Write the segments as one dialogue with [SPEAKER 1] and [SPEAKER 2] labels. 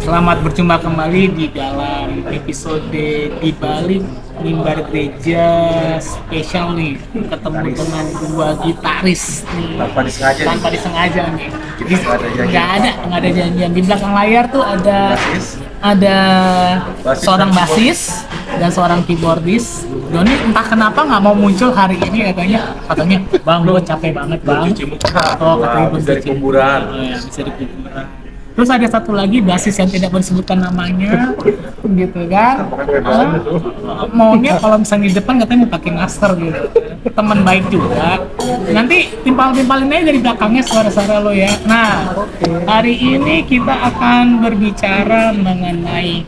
[SPEAKER 1] Selamat berjumpa kembali di dalam episode di balik mimbar gereja spesial nih. Ketemu dengan dua gitaris nih. Tanpa disengaja nih. Nggak ada janjian. Di belakang layar tuh ada seorang basis dan seorang keyboardis. Doni entah kenapa nggak mau muncul hari ini, katanya bang, gue capek banget bang. Katanya
[SPEAKER 2] dari kuburan.
[SPEAKER 1] Ya, bisa di kuburan. Terus ada satu lagi basis yang tidak disebutkan namanya, gitu kan? Maunya kalau misalnya di depan katanya mau pakai masker gitu. Teman baik juga. Nanti timpal-timpalin aja dari belakangnya suara-suara lo ya. Nah, hari ini kita akan berbicara mengenai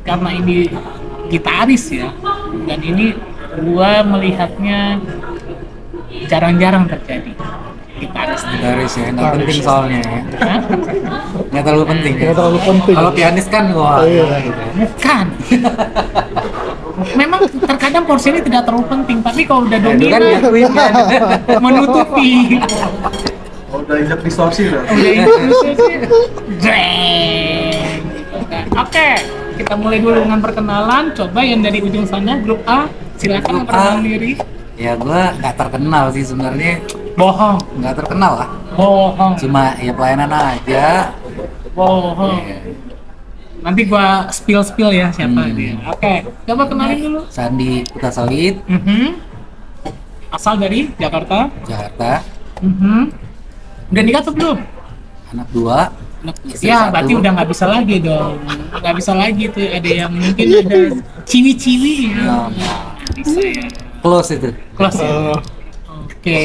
[SPEAKER 1] karena ini gitaris ya, dan ini gua melihatnya jarang-jarang terjadi.
[SPEAKER 3] Gitaris ya, nggak penting soalnya ya. Nggak terlalu penting. Kalau pianis kan wah.
[SPEAKER 1] Bukan. Memang terkadang porsinya tidak terlalu penting, tapi kalau udah dominan
[SPEAKER 3] kan
[SPEAKER 1] menutupi.
[SPEAKER 2] Udah injak distorsi lah.
[SPEAKER 1] Udah itu sih. Jreng. Oke, kita mulai dulu dengan perkenalan. Coba yang dari ujung sana, grup A, silakan memperkenalkan diri.
[SPEAKER 3] Ya gua nggak terkenal sih sebenarnya.
[SPEAKER 1] Bohong.
[SPEAKER 3] Nggak terkenal lah.
[SPEAKER 1] Bohong.
[SPEAKER 3] Cuma ya pelayanan aja.
[SPEAKER 1] Bohong. Nanti gua spill ya siapa dia. Oke, coba kenalin dulu.
[SPEAKER 3] Sandi Putra Sawit,
[SPEAKER 1] Asal dari Jakarta.
[SPEAKER 3] Jakarta.
[SPEAKER 1] Udah nikah tuh belum?
[SPEAKER 3] Anak 2. Istri
[SPEAKER 1] Ya,
[SPEAKER 3] 1.
[SPEAKER 1] berarti udah nggak bisa lagi dong. Nggak bisa lagi tuh. Ada yang mungkin ada ciwi-ciwi ya. Bisa ya.
[SPEAKER 3] Close itu.
[SPEAKER 1] Close ya. Oke.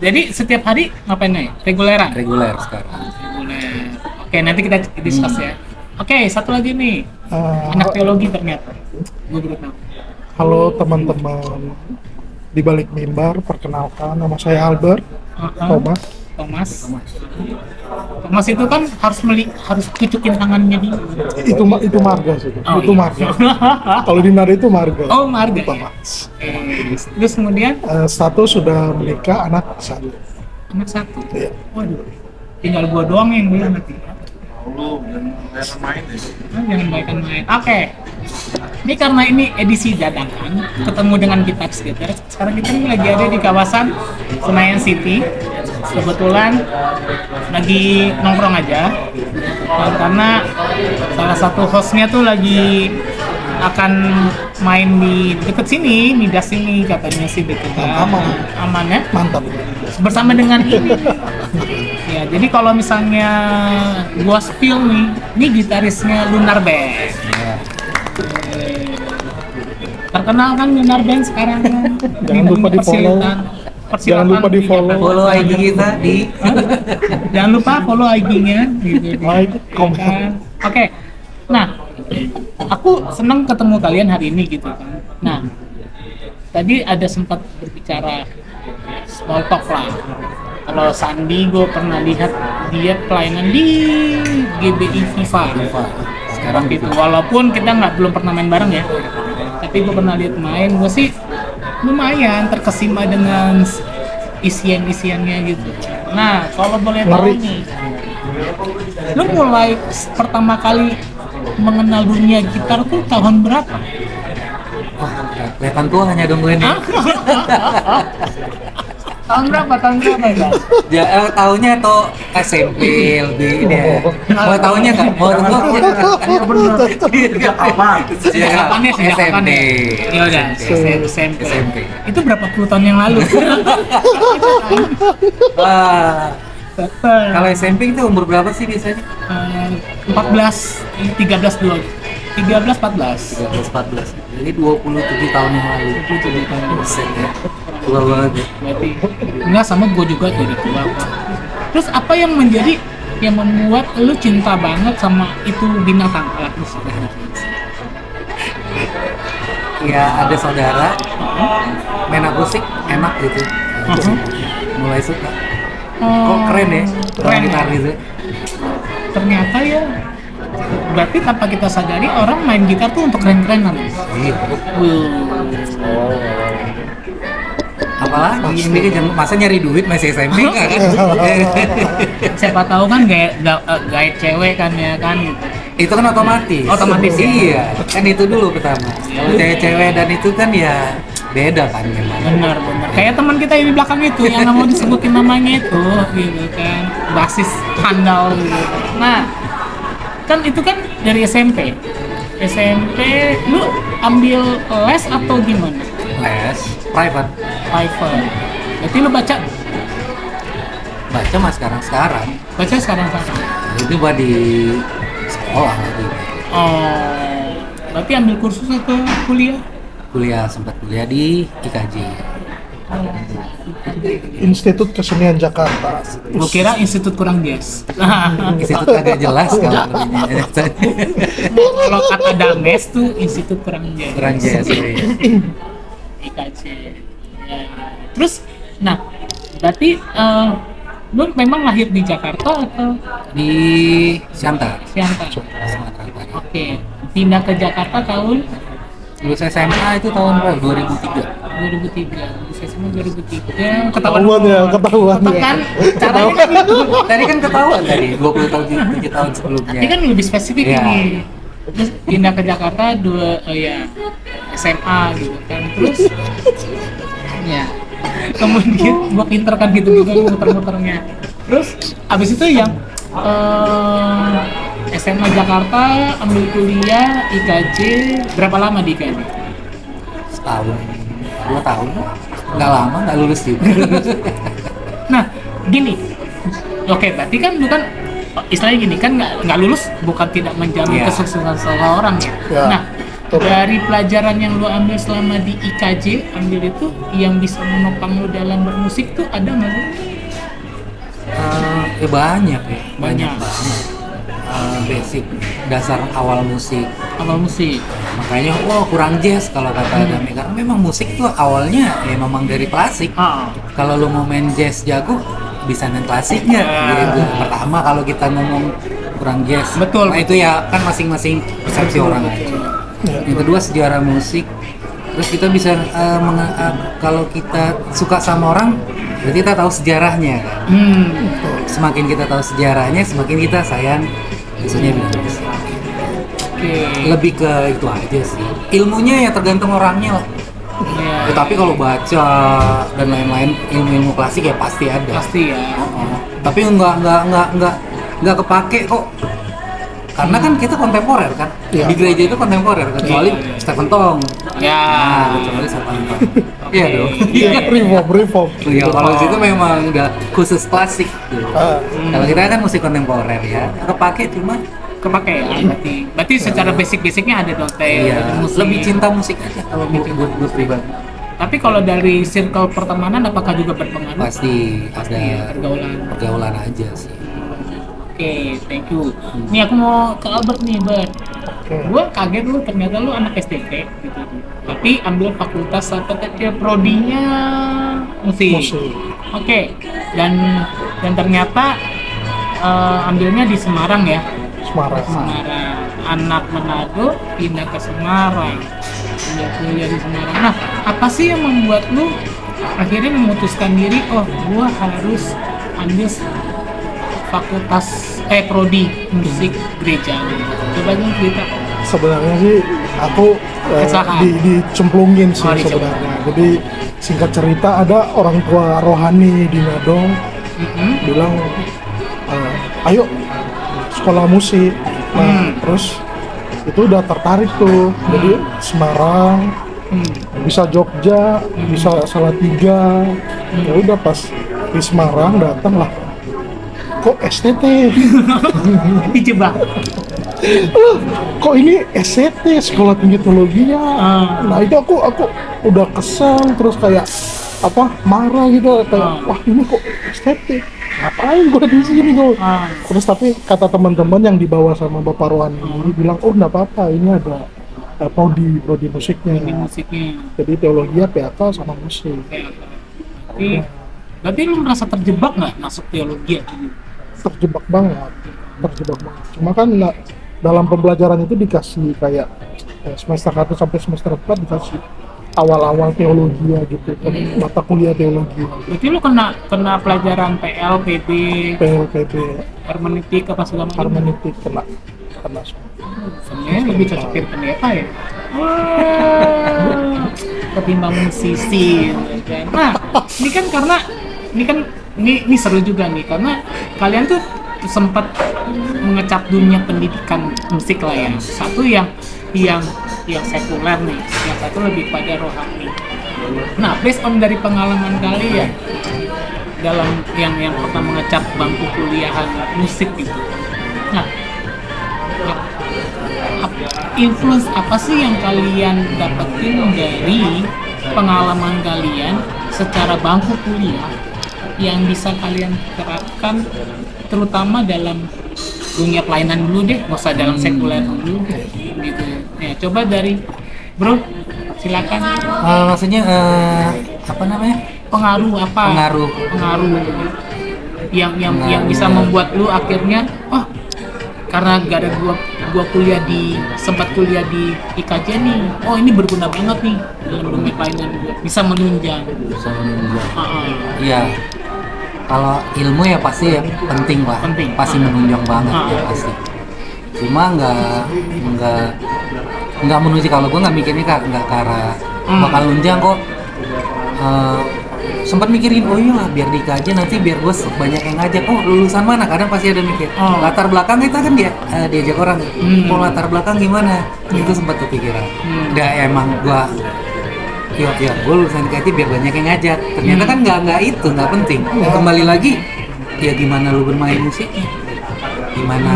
[SPEAKER 1] Jadi setiap hari ngapain nih? Reguleran?
[SPEAKER 3] Reguler sekarang.
[SPEAKER 1] Reguler. Oke, nanti kita discuss ya. Oke, satu lagi nih. Anak teologi ternyata. Gue baru tahu.
[SPEAKER 4] Halo teman-teman di balik mimbar, perkenalkan nama saya Albert Thomas.
[SPEAKER 1] Thomas itu kan harus cucukin tangannya dulu.
[SPEAKER 4] Itu marga sih.
[SPEAKER 1] Oh,
[SPEAKER 4] Itu
[SPEAKER 1] iya.
[SPEAKER 4] marga. Kalau di Nada itu marga.
[SPEAKER 1] Oh, marga. Ya?
[SPEAKER 4] Thomas.
[SPEAKER 1] Terus kemudian
[SPEAKER 4] Satu sudah menikah, anak satu.
[SPEAKER 1] anak satu.
[SPEAKER 4] Iya.
[SPEAKER 1] Waduh. Tinggal gua doang yang belum nanti.
[SPEAKER 2] Lu jangan main deh.
[SPEAKER 1] Jangan baikan main. Oke. Ini karena ini edisi dadakan, ketemu dengan kita skater. Sekarang kita ini lagi ada di kawasan Senayan City. Kebetulan lagi nongkrong aja. Dan karena salah satu hostnya tuh lagi akan main di deket sini, Midas ini katanya sih deket. Aman ya?
[SPEAKER 4] Mantap.
[SPEAKER 1] Bersama dengan ini. Ya, jadi kalau misalnya gua spill nih, ini gitarisnya Lunar Band. Terkenal kan Lunar Band sekarang kan?
[SPEAKER 4] Jangan lupa di-follow. Jangan lupa di-follow.
[SPEAKER 3] Follow IG kita di.
[SPEAKER 1] Jangan lupa follow IG-nya gitu.
[SPEAKER 4] Like, comment.
[SPEAKER 1] Oke. Nah, aku senang ketemu kalian hari ini gitu kan. Nah, tadi ada sempat berbicara small talk lah. Kalau Sandi, gue pernah lihat dia pelayanan di GBI FIFA. Sekarang gitu. Walaupun kita belum pernah main bareng ya, tapi gue pernah lihat main. Gue sih lumayan terkesima dengan isiannya gitu. Nah, kalau boleh tahu nih, lu mulai pertama kali mengenal dunia gitar tuh tahun berapa?
[SPEAKER 3] Wah, kelihatan tua hanya dong gue nih.
[SPEAKER 1] Tahun berapa ya?
[SPEAKER 3] Ya, tahunnya atau SMP lebih ini ya. Mau tahunnya nggak? Mau tahu?
[SPEAKER 1] Iya benar. Kapannya sih?
[SPEAKER 3] SMP.
[SPEAKER 1] Ya udah, SMP.
[SPEAKER 3] SMP.
[SPEAKER 1] Itu berapa puluh tahun yang lalu?
[SPEAKER 3] Wah. Kalau SMP itu umur berapa sih biasanya?
[SPEAKER 1] 14, 13, 14.
[SPEAKER 3] 13, 14. Jadi 27 tahun yang lalu.
[SPEAKER 1] 27 tahun.
[SPEAKER 3] Buset ya. Tua banget ya.
[SPEAKER 1] Berarti enggak sama gue juga jadi tua kok. Terus apa yang membuat lu cinta banget sama itu binatang alat musik?
[SPEAKER 3] Ya ada saudara main akustik enak gitu. Mulai suka. Kok keren ya?
[SPEAKER 1] Keren
[SPEAKER 3] Gitar
[SPEAKER 1] ya?
[SPEAKER 3] gitu.
[SPEAKER 1] Ternyata ya, berarti tanpa kita sadari orang main gitar tuh untuk keren-kerenan.
[SPEAKER 3] Iya.
[SPEAKER 1] Wuh.
[SPEAKER 3] Apa apalagi ini kan masa nyari duit masih SMP nggak kan?
[SPEAKER 1] Siapa tahu kan gaya cewek kan ya kan gitu.
[SPEAKER 3] Itu kan otomatis.
[SPEAKER 1] Otomatis, ya?
[SPEAKER 3] Iya, kan itu dulu pertama. Kalau cewek-cewek dan itu kan ya beda kan gimana.
[SPEAKER 1] Benar. Kayak teman kita yang di belakang itu yang nggak mau disebutin namanya itu gitu kan. Basis handal gitu. Nah, kan itu kan dari SMP. SMP lu ambil les atau gimana?
[SPEAKER 3] Les, private.
[SPEAKER 1] Private. Berarti lu baca
[SPEAKER 3] Baca mah sekarang.
[SPEAKER 1] sekarang.
[SPEAKER 3] Itu buat di sekolah lagi.
[SPEAKER 1] Oh, berarti ambil kursus atau kuliah?
[SPEAKER 3] Sempat kuliah di IKJ.
[SPEAKER 4] Institut Kesenian Jakarta.
[SPEAKER 1] Gua kira institut kurang jazz.
[SPEAKER 3] Institut agak jelas kalau
[SPEAKER 1] Kalau kata Dames tuh institut kurang jazz.
[SPEAKER 3] kurang jazz.
[SPEAKER 1] IKJ. Ya. Terus, nah, berarti lu memang lahir di Jakarta atau
[SPEAKER 3] Di Siantar,
[SPEAKER 1] Siantar?
[SPEAKER 3] Sumatera Utara.
[SPEAKER 1] Oke, pindah ke Jakarta tahun
[SPEAKER 3] Lulus SMA itu tahun berapa? 2003.
[SPEAKER 1] 2003. Lulus SMA 2003.
[SPEAKER 4] Ketahuan ya.
[SPEAKER 1] Tetap kan? Caranya kan gitu.
[SPEAKER 3] Tadi kan ketahuan tadi 7 tahun sebelumnya.
[SPEAKER 1] Ini kan lebih spesifik
[SPEAKER 3] Iya.
[SPEAKER 1] ini. Terus pindah ke Jakarta SMA gitu kan. Terus ya. Kemudian gua pinter kan gitu-gitu muter-muternya. Terus abis itu yang SMA Jakarta, ambil kuliah IKJ, berapa lama di IKJ?
[SPEAKER 3] Setahun, 2 tahun, nggak lama, nggak lulus juga.
[SPEAKER 1] Nah, gini, oke, berarti kan bukan istilahnya gini kan nggak lulus bukan tidak menjamin
[SPEAKER 3] Iya.
[SPEAKER 1] kesuksesan seseorang ya.
[SPEAKER 4] Ya,
[SPEAKER 1] Nah,
[SPEAKER 4] betul.
[SPEAKER 1] dari pelajaran yang lu ambil selama di IKJ, ambil itu yang bisa menopang lu dalam bermusik tuh ada nggak sih?
[SPEAKER 3] Banyak ya,
[SPEAKER 1] Banyak.
[SPEAKER 3] banget. Basic dasar awal musik,
[SPEAKER 1] Awal musik.
[SPEAKER 3] makanya kurang jazz kalau kata Dami, karena memang musik tuh awalnya ya memang dari klasik. Kalau lu mau main jazz jago bisa main klasiknya gitu. Pertama kalau kita ngomong kurang jazz,
[SPEAKER 1] Betul.
[SPEAKER 3] nah itu ya kan masing-masing persepsi orang aja. Yang kedua sejarah musik, terus kita bisa kalau kita suka sama orang berarti kita tahu sejarahnya kan. Semakin kita tahu sejarahnya semakin kita sayang khususnya bidang musik.
[SPEAKER 1] Oke.
[SPEAKER 3] Lebih ke itu aja sih, ilmunya ya tergantung orangnya lah.
[SPEAKER 1] Iya.
[SPEAKER 3] Tapi kalau baca dan lain-lain ilmu-ilmu klasik ya pasti ada.
[SPEAKER 1] Pasti ya.
[SPEAKER 3] Tapi nggak kepake kok. Karena kan kita kontemporer kan.
[SPEAKER 4] Iya.
[SPEAKER 3] Di gereja itu kontemporer kecuali
[SPEAKER 1] Iya.
[SPEAKER 3] Stephen Tong.
[SPEAKER 1] Ya.
[SPEAKER 3] Nah, kecuali Stephen Tong. Iya dong.
[SPEAKER 4] Reform.
[SPEAKER 3] Iya, kalau di situ memang udah khusus klasik gitu. Kalau kita kan musik kontemporer ya. Kepake cuma
[SPEAKER 1] Kepake ya berarti secara basic-basicnya ada dong
[SPEAKER 3] iya,
[SPEAKER 1] musik.
[SPEAKER 3] lebih cinta musik aja kalau buat pribadi.
[SPEAKER 1] Tapi kalau dari circle pertemanan apakah juga berpengaruh?
[SPEAKER 3] Pasti
[SPEAKER 1] Ya,
[SPEAKER 3] ada pergaulan aja sih.
[SPEAKER 1] Oke, thank you. Nih aku mau ke Albert nih, Bert. Gua kaget lu ternyata lu anak STP gitu. Tapi ambil fakultas apa tadi prodinya musik. Oke. Dan ternyata ambilnya di Semarang ya.
[SPEAKER 4] Semarang.
[SPEAKER 1] Anak Manado pindah ke Semarang. Pindah kuliah di Semarang. Nah, apa sih yang membuat lu akhirnya memutuskan diri, oh gua harus ambil fakultas prodi musik gereja? Coba dong cerita.
[SPEAKER 4] Sebenarnya sih aku
[SPEAKER 1] Kecelakaan.
[SPEAKER 4] dicemplungin sih
[SPEAKER 1] Oh, dicemplung.
[SPEAKER 4] sebenarnya. Jadi singkat cerita ada orang tua rohani di Nado bilang ayo sekolah musik. Nah, terus itu udah tertarik tuh. Jadi Semarang, bisa Jogja, bisa Salatiga. Ya udah pas di Semarang datang lah. Kok STT?
[SPEAKER 1] Dijebak.
[SPEAKER 4] Kok ini SCT, Sekolah Tinggi Teologinya? Nah itu aku udah kesel, terus kayak marah gitu, kayak wah ini kok SCT, ngapain gue di sini gue? Terus tapi kata teman-teman yang dibawa sama Bapak Rohani ini bilang, oh nggak apa-apa, ini ada prodi musiknya.
[SPEAKER 1] Musiknya.
[SPEAKER 4] Jadi teologi PAK sama musik.
[SPEAKER 1] Berarti lu merasa terjebak nggak masuk teologi?
[SPEAKER 4] Terjebak banget. Cuma kan dalam pembelajaran itu dikasih kayak semester 1 sampai semester 4 dikasih awal-awal teologi ya gitu, mata kuliah teologi,
[SPEAKER 1] Berarti lu kena pelajaran PL, PB,
[SPEAKER 4] PLPB,
[SPEAKER 1] hermeneutik apa segala macam.
[SPEAKER 4] hermeneutik kena semua.
[SPEAKER 1] Sebenarnya lebih cocok jadi pendeta ya. Wah, ketimbang musisi. Nah, ini kan karena ini seru juga nih karena kalian tuh sempat mengecap dunia pendidikan musik lah ya. Satu yang sekuler nih, yang satu lebih pada rohani. Nah, based on dari pengalaman kalian dalam yang pernah mengecap bangku kuliahan musik gitu. Nah, influence apa sih yang kalian dapetin dari pengalaman kalian secara bangku kuliah yang bisa kalian terapkan terutama dalam dunia pelayanan dulu deh, nggak usah dalam sekuler dulu gitu ya. Coba dari bro, silakan.
[SPEAKER 3] Maksudnya apa namanya?
[SPEAKER 1] Pengaruh apa? Pengaruh yang bisa membuat lu akhirnya karena gak ada gua sempat kuliah di IKJ nih, ini berguna banget nih dalam dunia pelayanan gua, bisa menunjang.
[SPEAKER 3] Iya, kalau ilmu ya pasti ya penting lah, pasti menunjang banget ya pasti. Cuma nggak menunjang, kalau gue nggak mikirnya nggak ke arah bakal nunjang kok. Sempat mikirin, iya biar di aja nanti biar gue banyak yang ngajak, lulusan mana, kadang pasti ada mikir latar belakang kita kan diajak orang, latar belakang gimana, itu sempat kepikiran. Udah emang gue gue lulusan IKJ biar banyak yang ngajak, ternyata kan nggak itu, nggak penting. Kembali lagi ya gimana lu bermain musiknya, gimana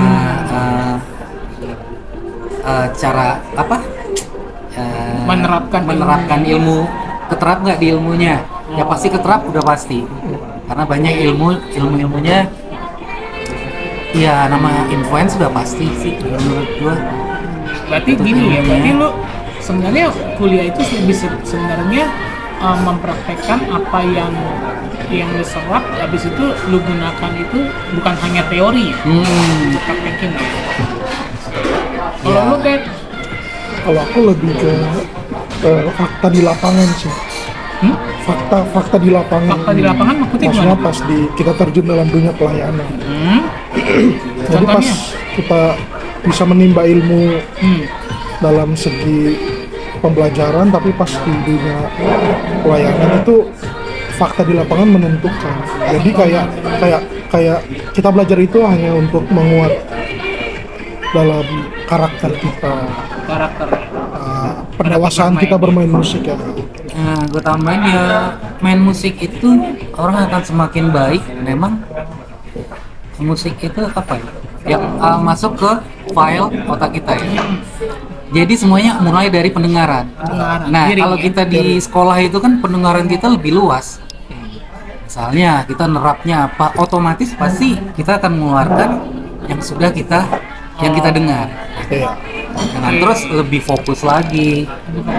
[SPEAKER 3] cara apa menerapkan ilmu, keterap nggak di ilmunya. Ya pasti keterap, udah pasti, karena banyak ilmunya ya, nama influence sudah pasti sih menurut gua.
[SPEAKER 1] Berarti gini ya, berarti lu sebenarnya kuliah itu lebih sebenarnya mempraktekkan apa yang lu serap, habis itu lu gunakan itu bukan hanya teori ya, praktekin ya. Kalau lu kan?
[SPEAKER 4] Kalau aku lebih ke fakta di lapangan sih. Fakta di lapangan.
[SPEAKER 1] Fakta di lapangan
[SPEAKER 4] maksudnya pas kita terjun dalam dunia pelayanan. Jadi pas kita bisa menimba ilmu dalam segi pembelajaran, tapi pas di dunia pelayanan itu fakta di lapangan menentukan. Jadi kayak kita belajar itu hanya untuk menguat dalam karakter kita, pendewasaan kita bermain musik ya.
[SPEAKER 3] Nah, gue tambahin ya, main musik itu orang akan semakin baik. Memang musik itu apa ya? Yang masuk ke file otak kita ya. Jadi semuanya mulai dari pendengaran. Nah, kalau kita di sekolah itu kan pendengaran kita lebih luas. Misalnya kita nerapnya apa, otomatis pasti kita akan mengeluarkan yang sudah kita dengar. Nah, terus lebih fokus lagi.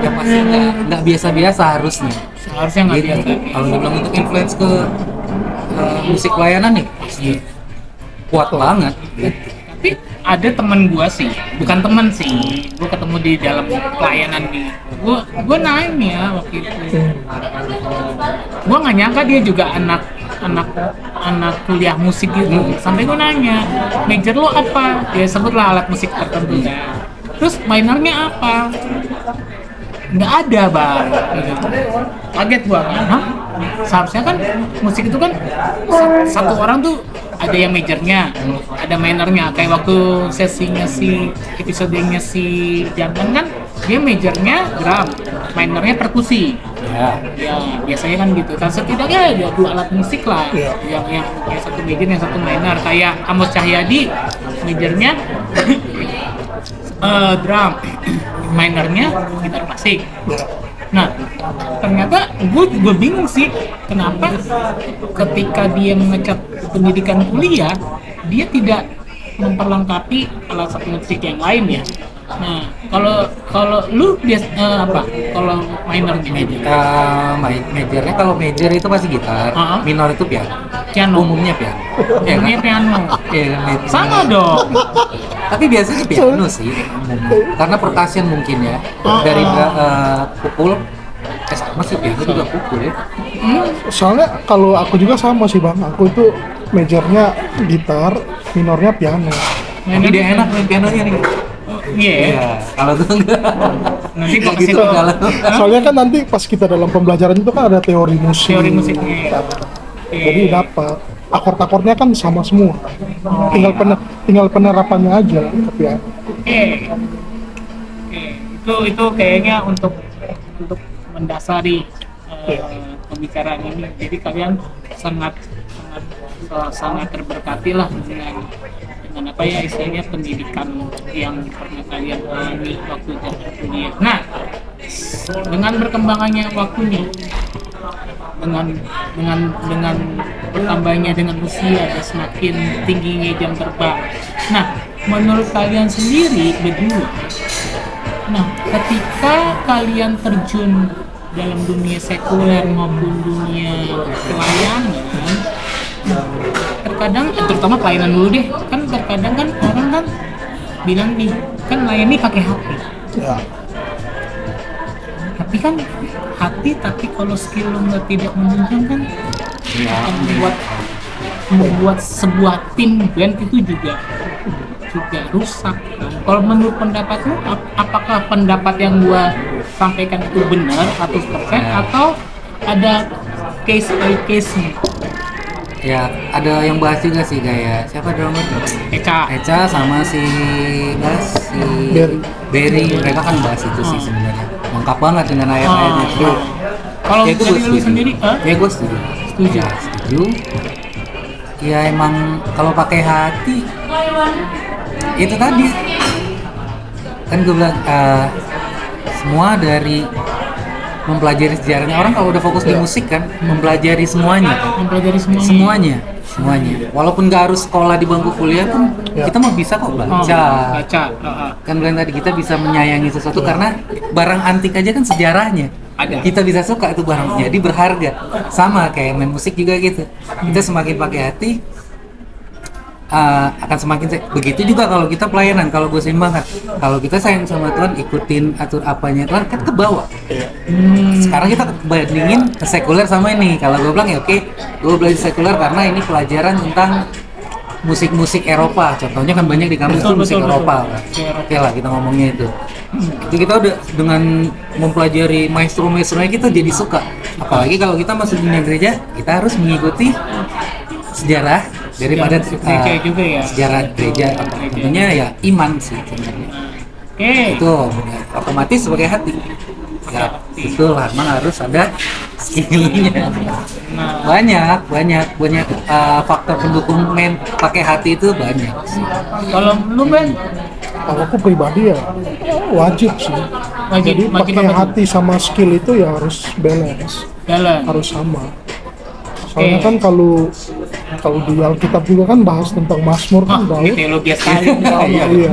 [SPEAKER 3] Ya pasti nggak biasa-biasa harusnya
[SPEAKER 1] nggak
[SPEAKER 3] gitu.
[SPEAKER 1] biasa.
[SPEAKER 3] Kalau dibilang untuk influence ke musik pelayanan nih pasti kuat banget gitu.
[SPEAKER 1] Tapi ada temen gua sih, bukan temen sih, gua ketemu di dalam pelayanan nih. Gua nanya ya waktu itu, gua nggak nyangka dia juga anak kuliah musik gitu. Sampai gua nanya, major lo apa? Dia sebutlah alat musik tertentu kan. Terus minornya apa? Nggak ada bang. Gitu. Kaget gua, seharusnya kan musik itu kan satu orang tuh ada yang majornya, ada minornya. Kayak waktu sesinya episodenya si Jantan kan, dia majornya drum, minornya perkusi. Ya biasanya kan gitu. Kan setidaknya ada dua alat musik lah, yang satu major, yang satu minor. Kayak Amos Cahyadi, majornya drum, minornya gitar klasik. Nah, ternyata gue bingung sih kenapa ketika dia mengecap pendidikan kuliah, dia tidak memperlengkapi alat musik yang lain ya. Nah, kalau lu biasa apa? Kalau minornya?
[SPEAKER 3] Majornya, kalau major itu pasti gitar, minor itu piano. Umumnya piano.
[SPEAKER 1] Umumnya piano. Sama dong.
[SPEAKER 3] Tapi biasanya piano sih, karena percussion mungkin ya, dari pukul sama sih, piano juga pukul ya.
[SPEAKER 4] Soalnya kalau aku juga sama sih bang, aku itu majornya gitar, minornya piano.
[SPEAKER 3] Tapi dia enak main pianonya nih.
[SPEAKER 1] Iya.
[SPEAKER 3] Iya, kalau gue enggak.
[SPEAKER 1] Nanti
[SPEAKER 3] Kayak
[SPEAKER 1] fokusnya
[SPEAKER 3] gitu
[SPEAKER 1] ke
[SPEAKER 3] kalau.
[SPEAKER 4] Soalnya kan nanti pas kita dalam pembelajaran itu kan ada teori musik.
[SPEAKER 1] teori musiknya.
[SPEAKER 4] Jadi dapat akord-akordnya kan sama semua. Tinggal penerapannya aja ke piano.
[SPEAKER 1] Oke. Itu kayaknya untuk mendasari pembicaraan ini. Jadi kalian sangat terberkati lah dengan apa ya istilahnya pendidikan yang pernah kalian alami waktu kuliah. Nah, dengan berkembangannya waktunya, dengan bertambahnya dengan usia dan semakin tingginya jam terbang. Nah, menurut kalian sendiri berdua, nah ketika kalian terjun dalam dunia sekuler maupun dunia pelayanan, terkadang terutama pelayanan dulu deh, kan terkadang kan orang kan bilang nih kan layani pakai hati.
[SPEAKER 4] Ya.
[SPEAKER 1] Tapi kan hati, tapi kalau skill lo nggak tidak menunjukkan kan akan membuat sebuah tim band itu juga rusak kan. Kalau menurut pendapatmu, apakah pendapat yang gua sampaikan itu benar 100% atau ada case by case nya?
[SPEAKER 3] Ya, ada yang bahas juga sih kayak siapa drummer? Eca sama si Berry. Mereka kan bahas itu sih sebenarnya. Lengkap banget dengan ayat-ayatnya.
[SPEAKER 1] Kalau
[SPEAKER 3] Ya, itu
[SPEAKER 1] dari
[SPEAKER 3] gue
[SPEAKER 1] lu
[SPEAKER 3] setuju.
[SPEAKER 1] sendiri,
[SPEAKER 3] Ya gue setuju. Ya, setuju. Ya emang kalau pakai hati itu tadi kan gue bilang semua dari mempelajari sejarahnya. Orang kalau udah fokus di musik kan mempelajari semuanya.
[SPEAKER 1] mempelajari semuanya.
[SPEAKER 3] Semuanya. Walaupun nggak harus sekolah di bangku kuliah pun kita mau bisa kok baca.
[SPEAKER 1] Baca.
[SPEAKER 3] Kan bilang tadi kita bisa menyayangi sesuatu karena barang antik aja kan sejarahnya.
[SPEAKER 1] Ada.
[SPEAKER 3] Kita bisa suka itu barang, jadi berharga. Sama kayak main musik juga gitu. Kita semakin pakai hati akan semakin begitu juga kalau kita pelayanan. Kalau gue seimbang banget, kalau kita sayang sama Tuhan, ikutin atur apanya Tuhan, kan ke bawah. Sekarang kita bandingin ke sekuler sama ini. Kalau gue bilang ya oke, gue belajar sekuler karena ini pelajaran tentang musik-musik Eropa. Contohnya kan banyak di kampus itu musik Eropa. Oke lah kita ngomongnya itu. Itu kita udah dengan mempelajari maestro-maestronya kita jadi suka. Apalagi kalau kita masuk dunia gereja, kita harus mengikuti sejarah daripada
[SPEAKER 1] gereja juga ya.
[SPEAKER 3] Sejarah gereja. Tentunya ya iman sih sebenarnya.
[SPEAKER 1] Oke.
[SPEAKER 3] Itu otomatis sebagai hati. Ya, betul lah, memang harus ada skillnya. Banyak faktor pendukung main pakai hati itu banyak sih.
[SPEAKER 1] Kalau lu Ben,
[SPEAKER 4] Kalau aku pribadi ya wajib sih. Jadi pakai
[SPEAKER 1] apa tuh?
[SPEAKER 4] hati sama skill itu ya harus balance,
[SPEAKER 1] Jalan.
[SPEAKER 4] harus sama. Soalnya kan kalau di Alkitab juga kan bahas tentang Mazmur kan Daud.
[SPEAKER 1] Gitu ya, lu biasa sekali.
[SPEAKER 4] Iya.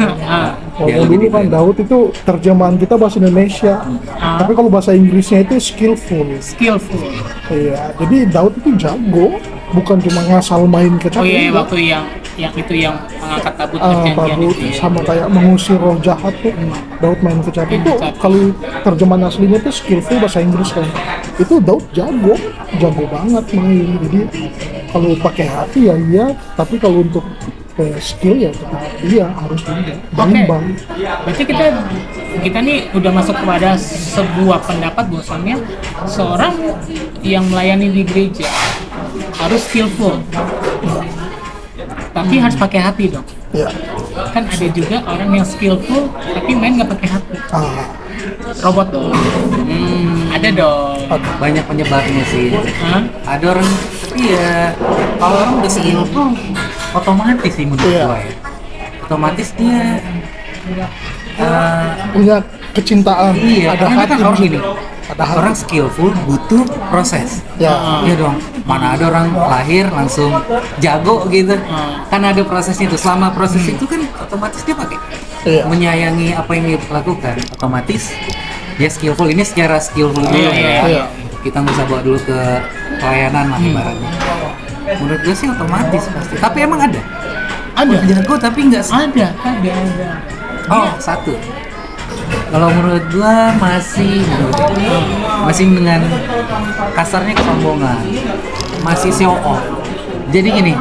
[SPEAKER 4] Kalau dulu kan Daud itu terjemahan kita bahasa Indonesia, tapi kalau bahasa Inggrisnya itu skillful.
[SPEAKER 1] Skillful.
[SPEAKER 4] Iya, jadi Daud itu jago, bukan cuma ngasal main kecap.
[SPEAKER 1] Oh iya, waktu yang itu yang mengangkat tabut perjanjian
[SPEAKER 4] tabut
[SPEAKER 1] itu ya.
[SPEAKER 4] sama kayak mengusir roh jahat tuh. Daud main kecap itu kalau terjemahan aslinya tuh skillful bahasa Inggris kan. Itu Daud jago banget main. Jadi kalau pakai hati ya iya, tapi kalau untuk skill ya iya harus juga berimbang.
[SPEAKER 1] Berarti kita nih udah masuk kepada sebuah pendapat bahwasannya seorang yang melayani di gereja harus skillful, tapi harus pakai hati dong.
[SPEAKER 4] Ya.
[SPEAKER 1] Kan ada juga orang yang skillful tapi main nggak pakai hati. Robot dong. Ada dong.
[SPEAKER 3] Banyak penyebabnya sih.
[SPEAKER 1] Hah?
[SPEAKER 3] Ada orang, tapi ya kalau orang udah skillful otomatis sih menurut gua ya. Otomatis dia
[SPEAKER 4] Punya kecintaan,
[SPEAKER 3] iya,
[SPEAKER 4] ada
[SPEAKER 3] karena
[SPEAKER 4] hati
[SPEAKER 3] kan orang
[SPEAKER 4] di
[SPEAKER 3] gini,
[SPEAKER 4] situ. Ada hati.
[SPEAKER 3] orang skillful butuh proses.
[SPEAKER 4] Ya.
[SPEAKER 3] Iya dong, mana ada orang lahir langsung jago gitu. Kan ada prosesnya itu. Selama proses itu kan otomatis dia pakai
[SPEAKER 4] Iya.
[SPEAKER 3] menyayangi apa yang dia lakukan. Otomatis dia skillful. Ini secara skillful dulu ya.
[SPEAKER 4] iya.
[SPEAKER 3] Kita nggak usah bawa dulu ke pelayanan lah ibaratnya. Menurut gue sih otomatis pasti. Tapi emang ada jago tapi nggak
[SPEAKER 1] Ada.
[SPEAKER 3] Oh, satu. Kalau menurut gua masih dengan kasarnya kesombongan, masih show off. Jadi gini,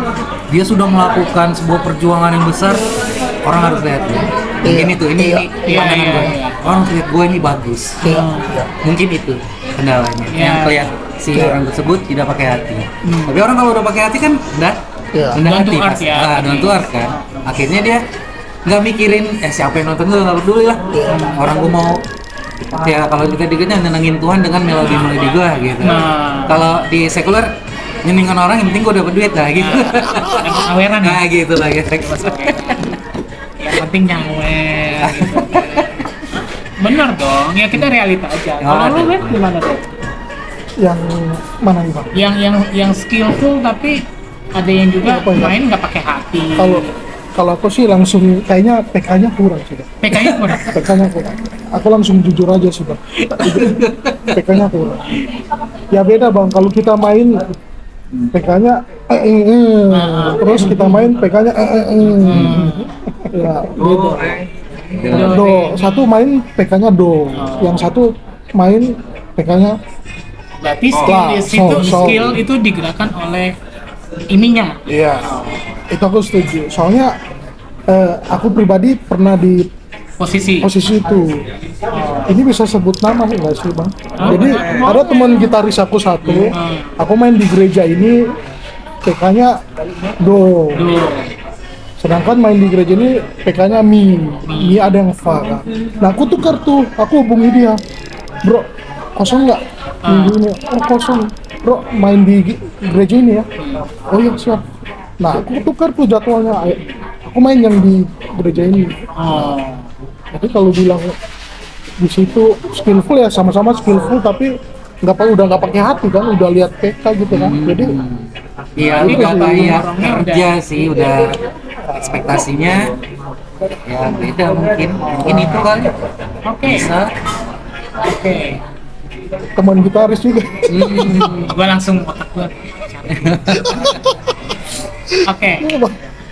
[SPEAKER 3] dia sudah melakukan sebuah perjuangan yang besar, orang harus lihat dia. Mungkin itu, ini pandangan gua. Orang harus lihat gua ini bagus. Mungkin itu kendalanya. Yang kelihatan si orang tersebut tidak pakai hati. Tapi orang kalau udah pakai hati kan udah rendah hati, down to earth kan. Akhirnya dia nggak mikirin siapa yang nonton, nggak peduli lah. Orang gua mau ya kalau kita dikitnya nyenengin Tuhan dengan melodi-melodi gua gitu. Kalau di sekuler nyenengin orang yang penting gua dapat duit lah gitu.
[SPEAKER 1] Aweran
[SPEAKER 3] Nah gitu lah gitu.
[SPEAKER 1] Yang penting nyawer gitu. Bener dong, ya kita realita aja. Kalau lu Ben gimana tuh?
[SPEAKER 4] Yang mana nih Bang?
[SPEAKER 1] Yang skillful tapi ada yang juga
[SPEAKER 4] Apa ya?
[SPEAKER 1] main nggak pakai hati.
[SPEAKER 4] Kalau aku sih langsung kayaknya PK-nya kurang sih Bang.
[SPEAKER 1] PK-nya kurang.
[SPEAKER 4] PK-nya kurang. Aku langsung jujur aja sih Bang. PK-nya kurang. Ya beda Bang, kalau kita main PK-nya terus kita main PK-nya ya beda. Do, satu main PK-nya do, yang satu main PK-nya
[SPEAKER 1] Berarti skill itu digerakkan oleh ininya.
[SPEAKER 4] iya. Itu aku setuju. Soalnya aku pribadi pernah di
[SPEAKER 1] Posisi.
[SPEAKER 4] itu. Ini bisa sebut nama enggak sih Bang? Jadi ada teman gitaris aku satu, aku main di gereja ini PK-nya do. Sedangkan main di gereja ini PK-nya mi ada yang fa kan. Nah aku tukar tuh, aku hubungi dia, bro kosong nggak minggu ini? Oh kosong, bro main di gereja ini ya? Oh iya siap. Nah aku tukar tuh jadwalnya, aku main yang di gereja ini. Jadi kalau bilang di situ skillful ya sama-sama skillful, tapi udah nggak pakai hati kan, udah lihat PK gitu kan. Jadi
[SPEAKER 3] iya udah kayak kerja sih, udah ekspektasinya ya beda mungkin itu kali. Bisa.
[SPEAKER 1] Oke.
[SPEAKER 4] teman gitaris juga.
[SPEAKER 1] Gua langsung otak gua. Oke.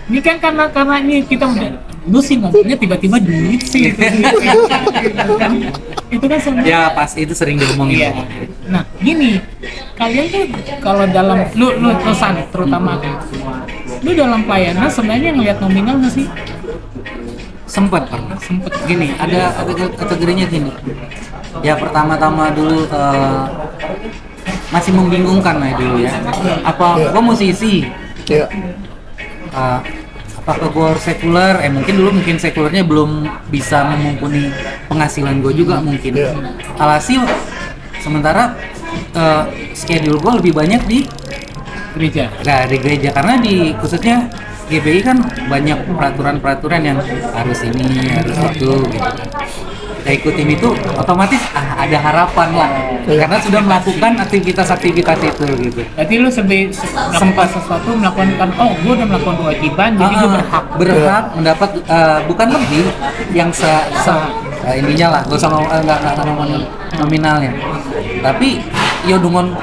[SPEAKER 1] Ini kan karena ini kita udah lu sih ngomongnya tiba-tiba duit sih. Itu kan sebenarnya.
[SPEAKER 3] Ya pasti itu sering diomongin.
[SPEAKER 1] Iya. Nah, gini, kalian tuh kalau dalam lu San terutama lu dalam pelayanan sebenarnya ngelihat nominal nggak sih?
[SPEAKER 3] Sempet gini, ada kategorinya gini. Ya pertama-tama dulu masih membingungkan lah dulu ya. Apa gua musisi?
[SPEAKER 4] Iya.
[SPEAKER 3] Apakah gue harus sekuler? Mungkin sekulernya belum bisa memumpuni penghasilan gue juga mungkin. Alhasil sementara schedule gue lebih banyak di
[SPEAKER 1] Gereja.
[SPEAKER 3] Nah, di gereja karena di khususnya GBI kan banyak peraturan-peraturan yang harus ini, harus itu gitu kan. Kita ikutin itu otomatis ada harapan lah karena sudah melakukan aktivitas-aktivitas itu gitu.
[SPEAKER 1] Berarti lu sempat sesuatu melakukan gue udah melakukan kewajiban jadi gue
[SPEAKER 3] berhak mendapat bukan lebih yang ininya lah, gak usah ngomong nominalnya. Tapi ya dengan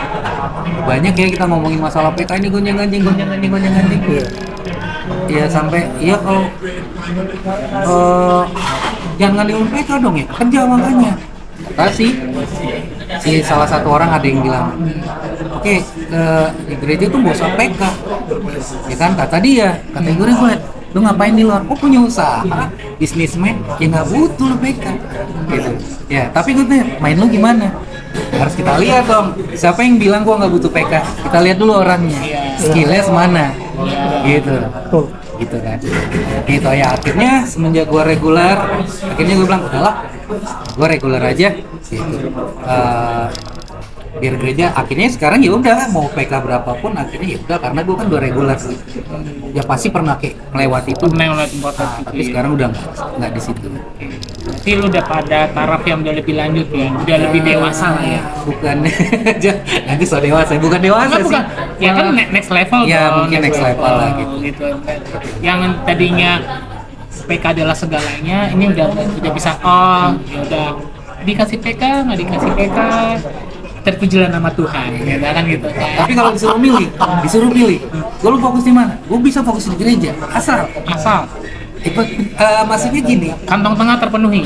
[SPEAKER 3] banyak ya kita ngomongin masalah PK ini gonjang-ganjing. Ya sampai ya kalau jangan ngadiin PK dong ya, kerja makanya. Si salah satu orang ada yang bilang, oke, di gereja tuh nggak usah PK, ya kan kata dia, kata gue lu ngapain di luar? Oh punya usaha, bisnismen, ya nggak butuh lu PK, gitu. Ya tapi gue tanya, main lu gimana? Harus kita lihat dong, siapa yang bilang gua nggak butuh PK? Kita lihat dulu orangnya, skillnya semana, gitu. Gitu kan, gitu ya. Akhirnya semenjak gua reguler, akhirnya gua bilang udahlah, gua reguler aja, gitu. Biar gereja, akhirnya sekarang ya udah mau PK berapapun, akhirnya ya udah karena gua kan udah reguler, ya pasti pernah kayak melewati itu. Tapi sekarang udah nggak di situ.
[SPEAKER 1] Berarti lu udah pada taraf yang udah lebih lanjut ya, udah lebih dewasa lah ya.
[SPEAKER 3] Bukan, nanti so dewasa, bukan dewasa sih.
[SPEAKER 1] Ya kan next level.
[SPEAKER 3] Ya mungkin next level lah gitu.
[SPEAKER 1] Yang tadinya PK adalah segalanya, ini udah bisa ya udah dikasih PK nggak dikasih PK terpujilah nama Tuhan, ya kan gitu.
[SPEAKER 3] Tapi kalau disuruh milih, gue lu fokus di mana? Gue bisa fokus di gereja, asal. Maksudnya gini,
[SPEAKER 1] Kantong tengah terpenuhi.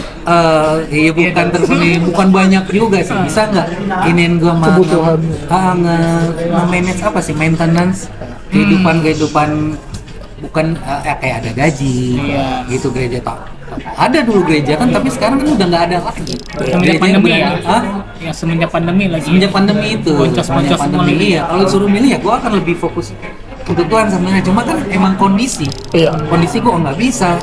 [SPEAKER 3] iya bukan terpenuhi, bukan banyak juga sih. Bisa nggak iniin gue
[SPEAKER 4] Kebutuhan.
[SPEAKER 3] nge-manage apa sih, maintenance kehidupan bukan kayak ada gaji
[SPEAKER 1] Iya.
[SPEAKER 3] gitu gereja tak. Ada dulu gereja kan, tapi sekarang kan udah nggak ada lagi.
[SPEAKER 1] Semenjak pandemi ya.
[SPEAKER 3] Hah?
[SPEAKER 1] Ya semenjak pandemi lagi.
[SPEAKER 3] Semenjak pandemi itu.
[SPEAKER 1] Boncos-boncos
[SPEAKER 3] Semenjak pandemi
[SPEAKER 1] semua.
[SPEAKER 3] iya. Kalau suruh milih ya gue akan lebih fokus untuk Tuhan sebenarnya. Cuma kan emang kondisi.
[SPEAKER 4] Iya.
[SPEAKER 3] Kondisi gue nggak bisa.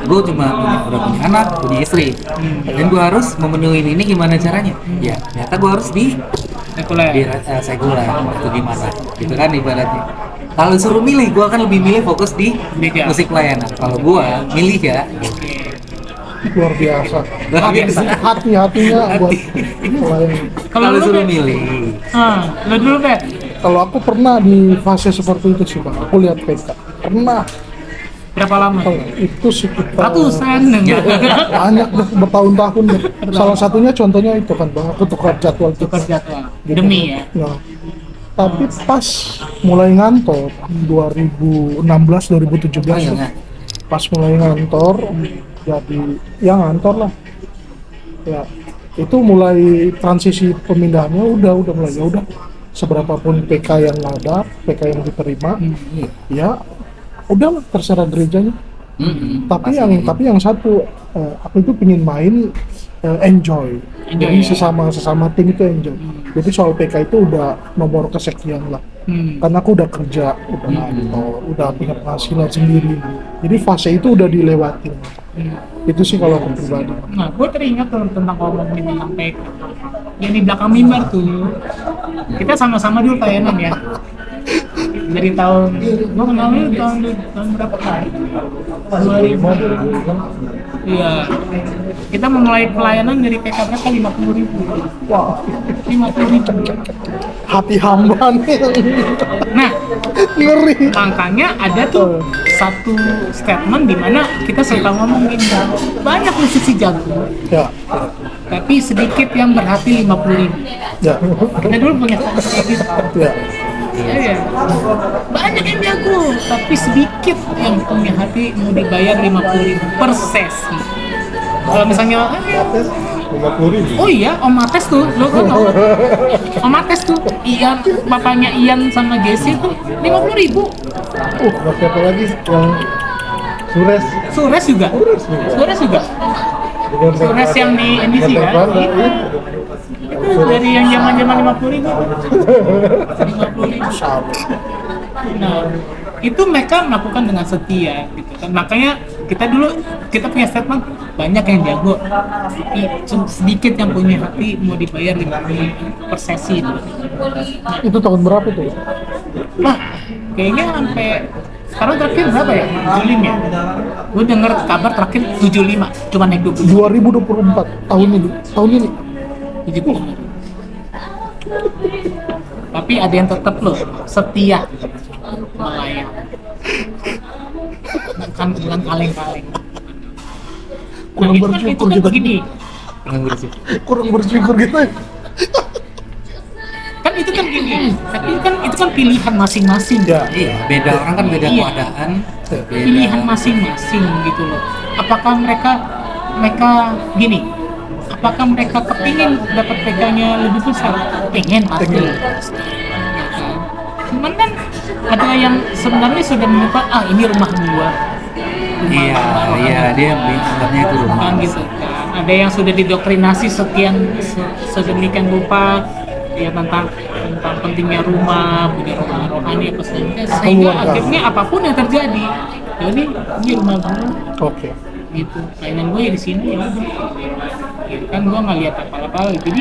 [SPEAKER 3] Gue cuma udah punya anak, punya istri. Dan gue harus memenuhi ini gimana caranya? Ya, ternyata gue harus di
[SPEAKER 1] Sekuler.
[SPEAKER 3] sekuler itu gimana? Gitu kan ibaratnya. Kalau suruh milih, gue akan lebih milih fokus di
[SPEAKER 1] Gereja.
[SPEAKER 3] musik pelayanan. Kalau gue milih ya,
[SPEAKER 4] Luar biasa.
[SPEAKER 3] luar biasa.
[SPEAKER 4] Hati-hatinya buat pelayan.
[SPEAKER 3] Kalau
[SPEAKER 1] lu,
[SPEAKER 3] suruh
[SPEAKER 1] Bet?
[SPEAKER 3] milih,
[SPEAKER 1] Lu dulu, Bet.
[SPEAKER 4] Kalau aku pernah di fase seperti itu sih Bang. Aku lihat PK. Pernah.
[SPEAKER 1] Berapa lama?
[SPEAKER 4] Tahu nggak? Itu sekitar
[SPEAKER 1] Ratusan.
[SPEAKER 4] banyak deh, bertahun-tahun deh. Salah satunya contohnya itu kan Bang, aku tukar jadwal
[SPEAKER 1] Tukar
[SPEAKER 4] kita.
[SPEAKER 1] jadwal.
[SPEAKER 4] Gitu.
[SPEAKER 1] Demi ya.
[SPEAKER 4] Nah, tapi pas mulai ngantor 2016 2017
[SPEAKER 3] iya,
[SPEAKER 4] tuh,
[SPEAKER 3] nggak?
[SPEAKER 4] pas mulai ngantor jadi ya ngantor lah ya, itu mulai transisi pemindahannya udah mulai ya udah seberapapun PK yang ada, PK yang diterima
[SPEAKER 3] Iya.
[SPEAKER 4] ya udah lah, terserah gerejanya.
[SPEAKER 3] Pasti.
[SPEAKER 4] Tapi yang satu aku itu pingin main enjoy. Jadi
[SPEAKER 1] ya?
[SPEAKER 4] sesama tim itu enjoy. Jadi soal PK itu udah nomor kesekian lah. Karena aku udah kerja, udah ngantor, udah punya penghasilan sendiri. Jadi fase itu udah dilewatin. Itu sih kalau aku pribadi.
[SPEAKER 1] Nah, gue teringat tuh tentang ngomongin tentang PK. Yang di belakang mimbar tuh, kita sama-sama dulu pelayanan ya. Dari tahun, gue kenal lu tahun berapa kan? 2000. Iya. Kita memulai pelayanan dari PK berapa? 50.000.
[SPEAKER 4] Wah,
[SPEAKER 1] 50.000.
[SPEAKER 4] hati hamba nih.
[SPEAKER 1] Nah,
[SPEAKER 4] Ngeri.
[SPEAKER 1] makanya ada tuh satu statement di mana kita suka ngomongin banyak musisi jago,
[SPEAKER 4] Ya,
[SPEAKER 1] tapi sedikit yang berhati 50.000.
[SPEAKER 4] ya,
[SPEAKER 1] Kita dulu punya statement kayak gitu.
[SPEAKER 4] ya.
[SPEAKER 1] Iya. Banyak yang jago, tapi sedikit yang punya hati mau dibayar 50.000 per sesi. Kalau misalnya,
[SPEAKER 4] 50.000.
[SPEAKER 1] oh iya, Om Ates tuh, lo kan tau? Om Ates tuh, Ian, bapaknya Ian sama Jesse tuh 50.000.
[SPEAKER 4] Siapa lagi yang Sures?
[SPEAKER 1] Sures juga. Sures yang di NBC kan? Itu dari yang zaman 50.000. 50.000. Nah, itu mereka melakukan dengan setia gitu kan. Makanya kita punya statement banyak yang jago, tapi sedikit yang punya hati mau dibayar 50.000 per sesi.
[SPEAKER 4] Itu tahun berapa tuh?
[SPEAKER 1] Wah, kayaknya sampai sekarang terakhir berapa ya? 75 ya? Gue denger kabar terakhir 75, cuma naik 20.
[SPEAKER 4] 2024 tahun ini.
[SPEAKER 1] 75. Tapi ada yang tetap loh setia melayani. Bukan kaleng-kaleng.
[SPEAKER 4] Kurang bersyukur
[SPEAKER 1] itu
[SPEAKER 4] kita.
[SPEAKER 1] begini.
[SPEAKER 4] Kurang bersyukur gitu ya.
[SPEAKER 1] Kan itu kan gini. Tapi itu kan pilihan masing-masing.
[SPEAKER 4] Ya.
[SPEAKER 3] Iya, beda orang kan beda
[SPEAKER 1] Iya.
[SPEAKER 3] keadaan. Beda.
[SPEAKER 1] Pilihan masing-masing gitu loh. Apakah mereka gini? Apakah mereka kepingin dapat PK-nya lebih besar? Pengen pasti.
[SPEAKER 4] Pengen.
[SPEAKER 1] Ya kan? Cuman kan ada yang sebenarnya sudah menyebut ini rumah gua.
[SPEAKER 3] Iya, dia anggapnya itu rumah.
[SPEAKER 1] Kan gitu kan. Ada yang sudah didoktrinasi sedemikian rupa ya tentang pentingnya rumah, punya rumah rohani apa saja, sehingga akhirnya apapun yang terjadi, ya ini rumah gua.
[SPEAKER 4] Oke.
[SPEAKER 1] Gitu, kayaknya gue ya di sini ya udah. Gitu kan gue nggak lihat apa-apa lagi. Jadi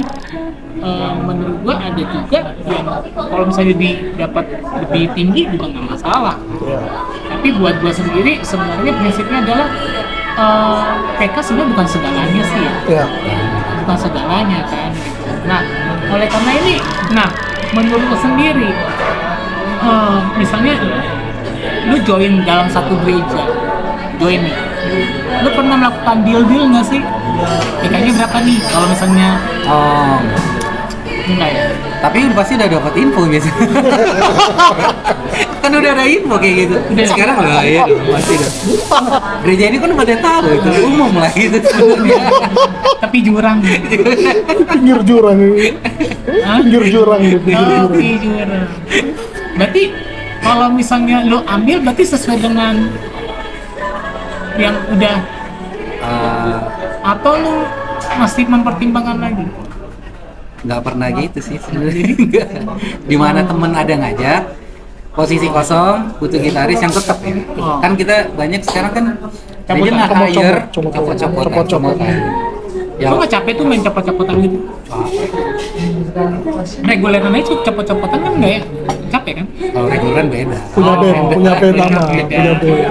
[SPEAKER 1] menurut gue ada juga yang kalau misalnya dapat lebih tinggi juga nggak masalah.
[SPEAKER 4] Ya.
[SPEAKER 1] Tapi buat gue sendiri sebenarnya prinsipnya adalah PK sebenarnya bukan segalanya sih ya.
[SPEAKER 4] Ya.
[SPEAKER 1] Bukan segalanya kan. Nah, oleh karena ini, menurut gue sendiri, misalnya lu join dalam satu gereja, join nih. Lu pernah melakukan deal nggak sih? PK-nya berapa nih? Kalau misalnya
[SPEAKER 3] Oh,
[SPEAKER 1] enggak ya?
[SPEAKER 3] Tapi pasti udah dapat info biasanya. Kan udah ada info kayak gitu. Sekarang lah ya pasti dah. Gereja ini kan pada tahu itu umum lah itu sebenarnya.
[SPEAKER 1] Tapi jurang.
[SPEAKER 4] Pinggir jurang ini.
[SPEAKER 1] Hah?
[SPEAKER 4] Pinggir jurang di pinggir
[SPEAKER 1] Oh,
[SPEAKER 4] jurang.
[SPEAKER 1] iya, jurang. Berarti kalau misalnya lo ambil berarti sesuai dengan yang udah atau lo masih mempertimbangkan lagi?
[SPEAKER 3] Nggak pernah gitu sih sebenarnya. Di mana temen ada ngajak, posisi kosong, butuh gitaris yang tetap ya.
[SPEAKER 1] Oh.
[SPEAKER 3] Kan kita banyak sekarang kan
[SPEAKER 1] Cabut-
[SPEAKER 3] gereja nggak hire,
[SPEAKER 4] copot-copotan.
[SPEAKER 3] copot-copotan. Ya,
[SPEAKER 1] Lo nggak capek tuh main cepot-cepotan gitu? Reguleran aja cepot-cepotan kan nggak ya? Capek kan?
[SPEAKER 3] kalau reguleran beda.
[SPEAKER 4] Punya band, punya band nama,
[SPEAKER 1] Beda.
[SPEAKER 4] punya band.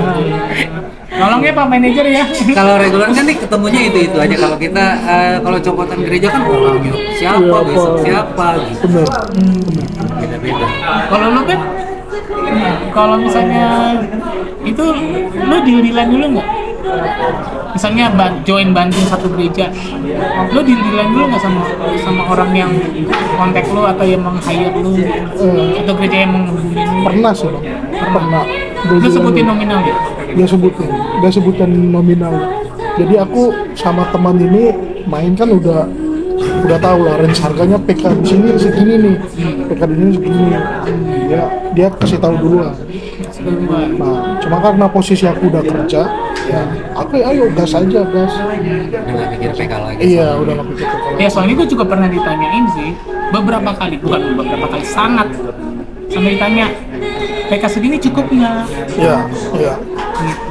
[SPEAKER 1] Tolong ya Pak Manajer ya.
[SPEAKER 3] Kalau reguleran kan nih ketemunya itu aja. Kalau kita kalau copotan gereja kan orangnya siapa,
[SPEAKER 4] Iya,
[SPEAKER 3] besok
[SPEAKER 4] apa.
[SPEAKER 3] siapa gitu.
[SPEAKER 4] Bener.
[SPEAKER 3] Beda-beda.
[SPEAKER 1] Kalau lo kan, kalau misalnya itu lo deal-dealan dulu nggak? Misalnya join banting satu gereja, lo deal-dealan dulu nggak sama orang yang kontak lo atau yang meng-hire lo atau gereja yang menghubungi lo?
[SPEAKER 4] Pernah sih, Bang. Pernah.
[SPEAKER 1] Lo sebutin nominal ya?
[SPEAKER 4] Dia sebutin nominal. Jadi aku sama teman ini main kan udah tahu lah range harganya PK di sini segini nih, PK di sini segini. Dia kasih tahu duluan. Nah, cuma karena posisi aku udah kerja, ya aku ayo gas aja gas.
[SPEAKER 3] Udah nggak mikir PK lagi.
[SPEAKER 4] Iya, udah nggak pikir kalau
[SPEAKER 1] Ya soalnya gue juga pernah ditanyain sih beberapa kali, sangat sampai ditanya PK segini cukup nggak?
[SPEAKER 4] Iya.
[SPEAKER 1] Gitu.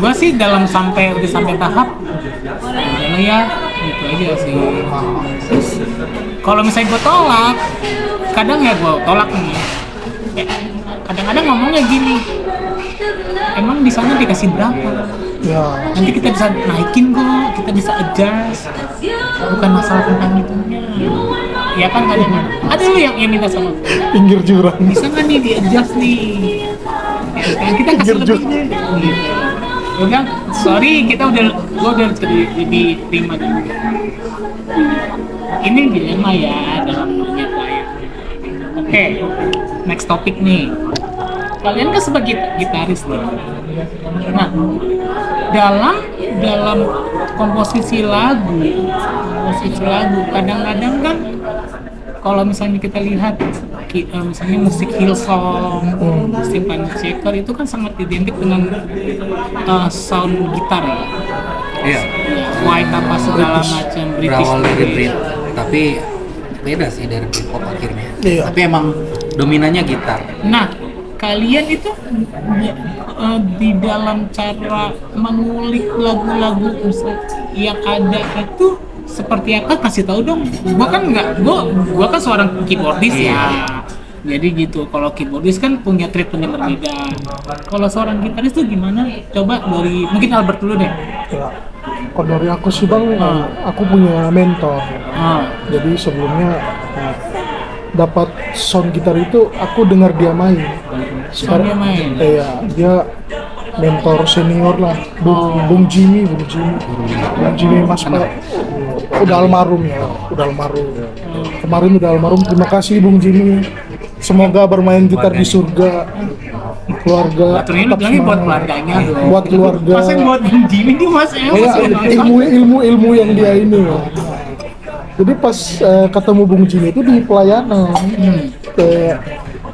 [SPEAKER 1] Gue sih udah sampai tahap ya ya gitu aja sih. Terus kalau misalnya gue tolak, kadang ya gue tolak nih. Ya, kadang-kadang ngomongnya gini, emang di sana dikasih berapa?
[SPEAKER 4] Ya,
[SPEAKER 1] Nanti kita bisa naikin kok, kita bisa adjust. Bukan masalah tentang itunya. Ya kan kadang ada lo yang minta sama gue,
[SPEAKER 4] pinggir jurang.
[SPEAKER 1] bisa nggak nih di adjust nih? Ya, kan kita kasih
[SPEAKER 4] Pinggir
[SPEAKER 1] lebihnya. Gitu. Udah, sorry gue udah diterima dulu. Ini dilema ya dalam dunia klien. Oke, next topik nih. Kalian kan sebagai gitaris nih. Nah, dalam komposisi lagu kadang-kadang kan kalau misalnya kita lihat misalnya musik Hillsong, musik Panic Shaker itu kan sangat identik dengan sound gitar ya.
[SPEAKER 3] Iya.
[SPEAKER 1] White apa segala macam British.
[SPEAKER 3] Berawal dari Brit, tapi beda sih dari Britpop akhirnya.
[SPEAKER 4] Iya.
[SPEAKER 3] Tapi emang dominannya gitar.
[SPEAKER 1] Nah, kalian itu di dalam cara mengulik lagu-lagu yang ada itu seperti apa? Kasih tahu dong. Gua kan seorang keyboardis ya. Jadi gitu. Kalau keyboardis kan punya treatment yang berbeda. Kalau seorang gitaris tuh gimana? Coba dari mungkin Albert dulu deh.
[SPEAKER 4] Ya. Kalau dari aku sih Bang, aku punya mentor. Jadi sebelumnya dapat sound gitar itu aku dengar dia main.
[SPEAKER 1] Dia main.
[SPEAKER 4] Iya, dia mentor senior lah, Bung Jimmy Mas Pak. Udah almarhum. Kemarin udah almarhum. Terima kasih Bung Jimmy. Semoga bermain gitar di surga. Keluarga.
[SPEAKER 1] Ternyata
[SPEAKER 4] tetap
[SPEAKER 1] bilangnya buat
[SPEAKER 4] semangat.
[SPEAKER 1] keluarganya.
[SPEAKER 4] Buat keluarga.
[SPEAKER 1] Masa buat Jimmy dia mas
[SPEAKER 4] Iya,
[SPEAKER 1] masih
[SPEAKER 4] ilmu yang dia ini. Jadi pas ketemu Bung Jimmy itu di pelayanan,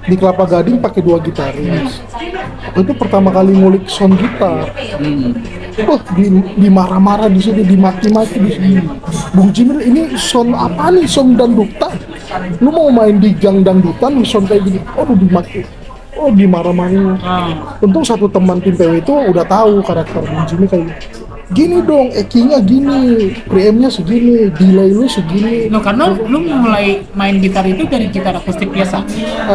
[SPEAKER 4] di Kelapa Gading pakai 2 gitaris. Itu pertama kali ngulik sound gitar. Wah, dimarah-marah di sini, dimaki-maki di sini. Bung Jimmy, ini sound apa nih? Sound dangdutan. Lu mau main di gang dangdutan, sound kayak gini. Oh, dimaki. Oh, dimarah-marahin. Untung satu teman tim PW itu udah tahu karakter Bung Jimmy kayak gini dong, EQ-nya gini, preamp-nya segini, delay lu segini.
[SPEAKER 1] Lo karena lu mulai main gitar itu dari gitar akustik biasa.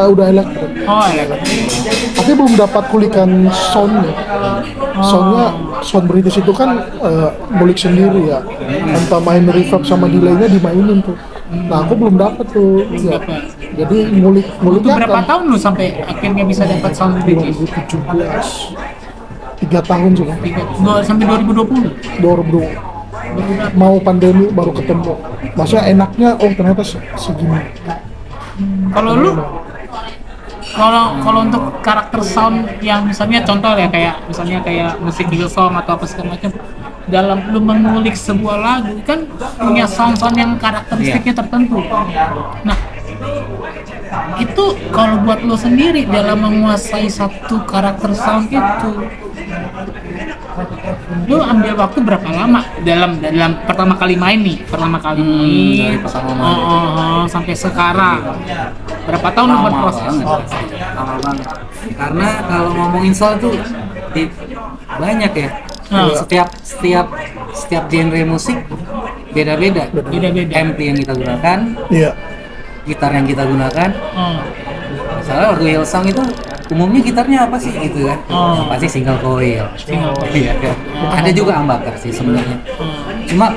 [SPEAKER 4] Udah elektrik.
[SPEAKER 1] Oh elektrik.
[SPEAKER 4] Tapi belum dapat kulikan soundnya. Sound British itu kan ngulik sendiri ya. Entah main reverb sama delay-nya dimainin tuh. Nah, aku belum dapat tuh. Ya. Jadi nguliknya
[SPEAKER 1] Itu berapa tahun lu sampai akhirnya bisa dapat sound British?
[SPEAKER 4] 2017. 3 tahun juga.
[SPEAKER 1] Sampai 2020.
[SPEAKER 4] 2020. Mau pandemi baru ketemu. Maksudnya enaknya, oh ternyata segini.
[SPEAKER 1] Kalau lu, kalau untuk karakter sound yang misalnya contoh ya kayak musik Hillsong atau apa segala macam, dalam lu mengulik sebuah lagu kan punya sound-sound yang karakteristiknya tertentu. Nah, itu kalau buat lu sendiri dalam menguasai satu karakter sound itu, lu ambil waktu berapa lama dalam pertama kali main nih,
[SPEAKER 3] dari pertama main.
[SPEAKER 1] sampai sekarang berapa tahun lu
[SPEAKER 3] Lama
[SPEAKER 1] berproses?
[SPEAKER 3] banget. Lama banget. Karena kalau ngomongin sound tuh banyak ya. Setiap genre musik beda-beda.
[SPEAKER 1] Beda-beda.
[SPEAKER 3] Ampli yang kita gunakan,
[SPEAKER 4] Iya.
[SPEAKER 3] gitar yang kita gunakan.
[SPEAKER 1] Oh.
[SPEAKER 3] Misalnya lagu Hillsong itu umumnya gitarnya apa sih gitu kan?
[SPEAKER 1] Oh.
[SPEAKER 3] Pasti single coil.
[SPEAKER 1] Single coil.
[SPEAKER 3] Iya kan? Ada juga humbucker sih sebenarnya.
[SPEAKER 1] Oh.
[SPEAKER 3] Cuma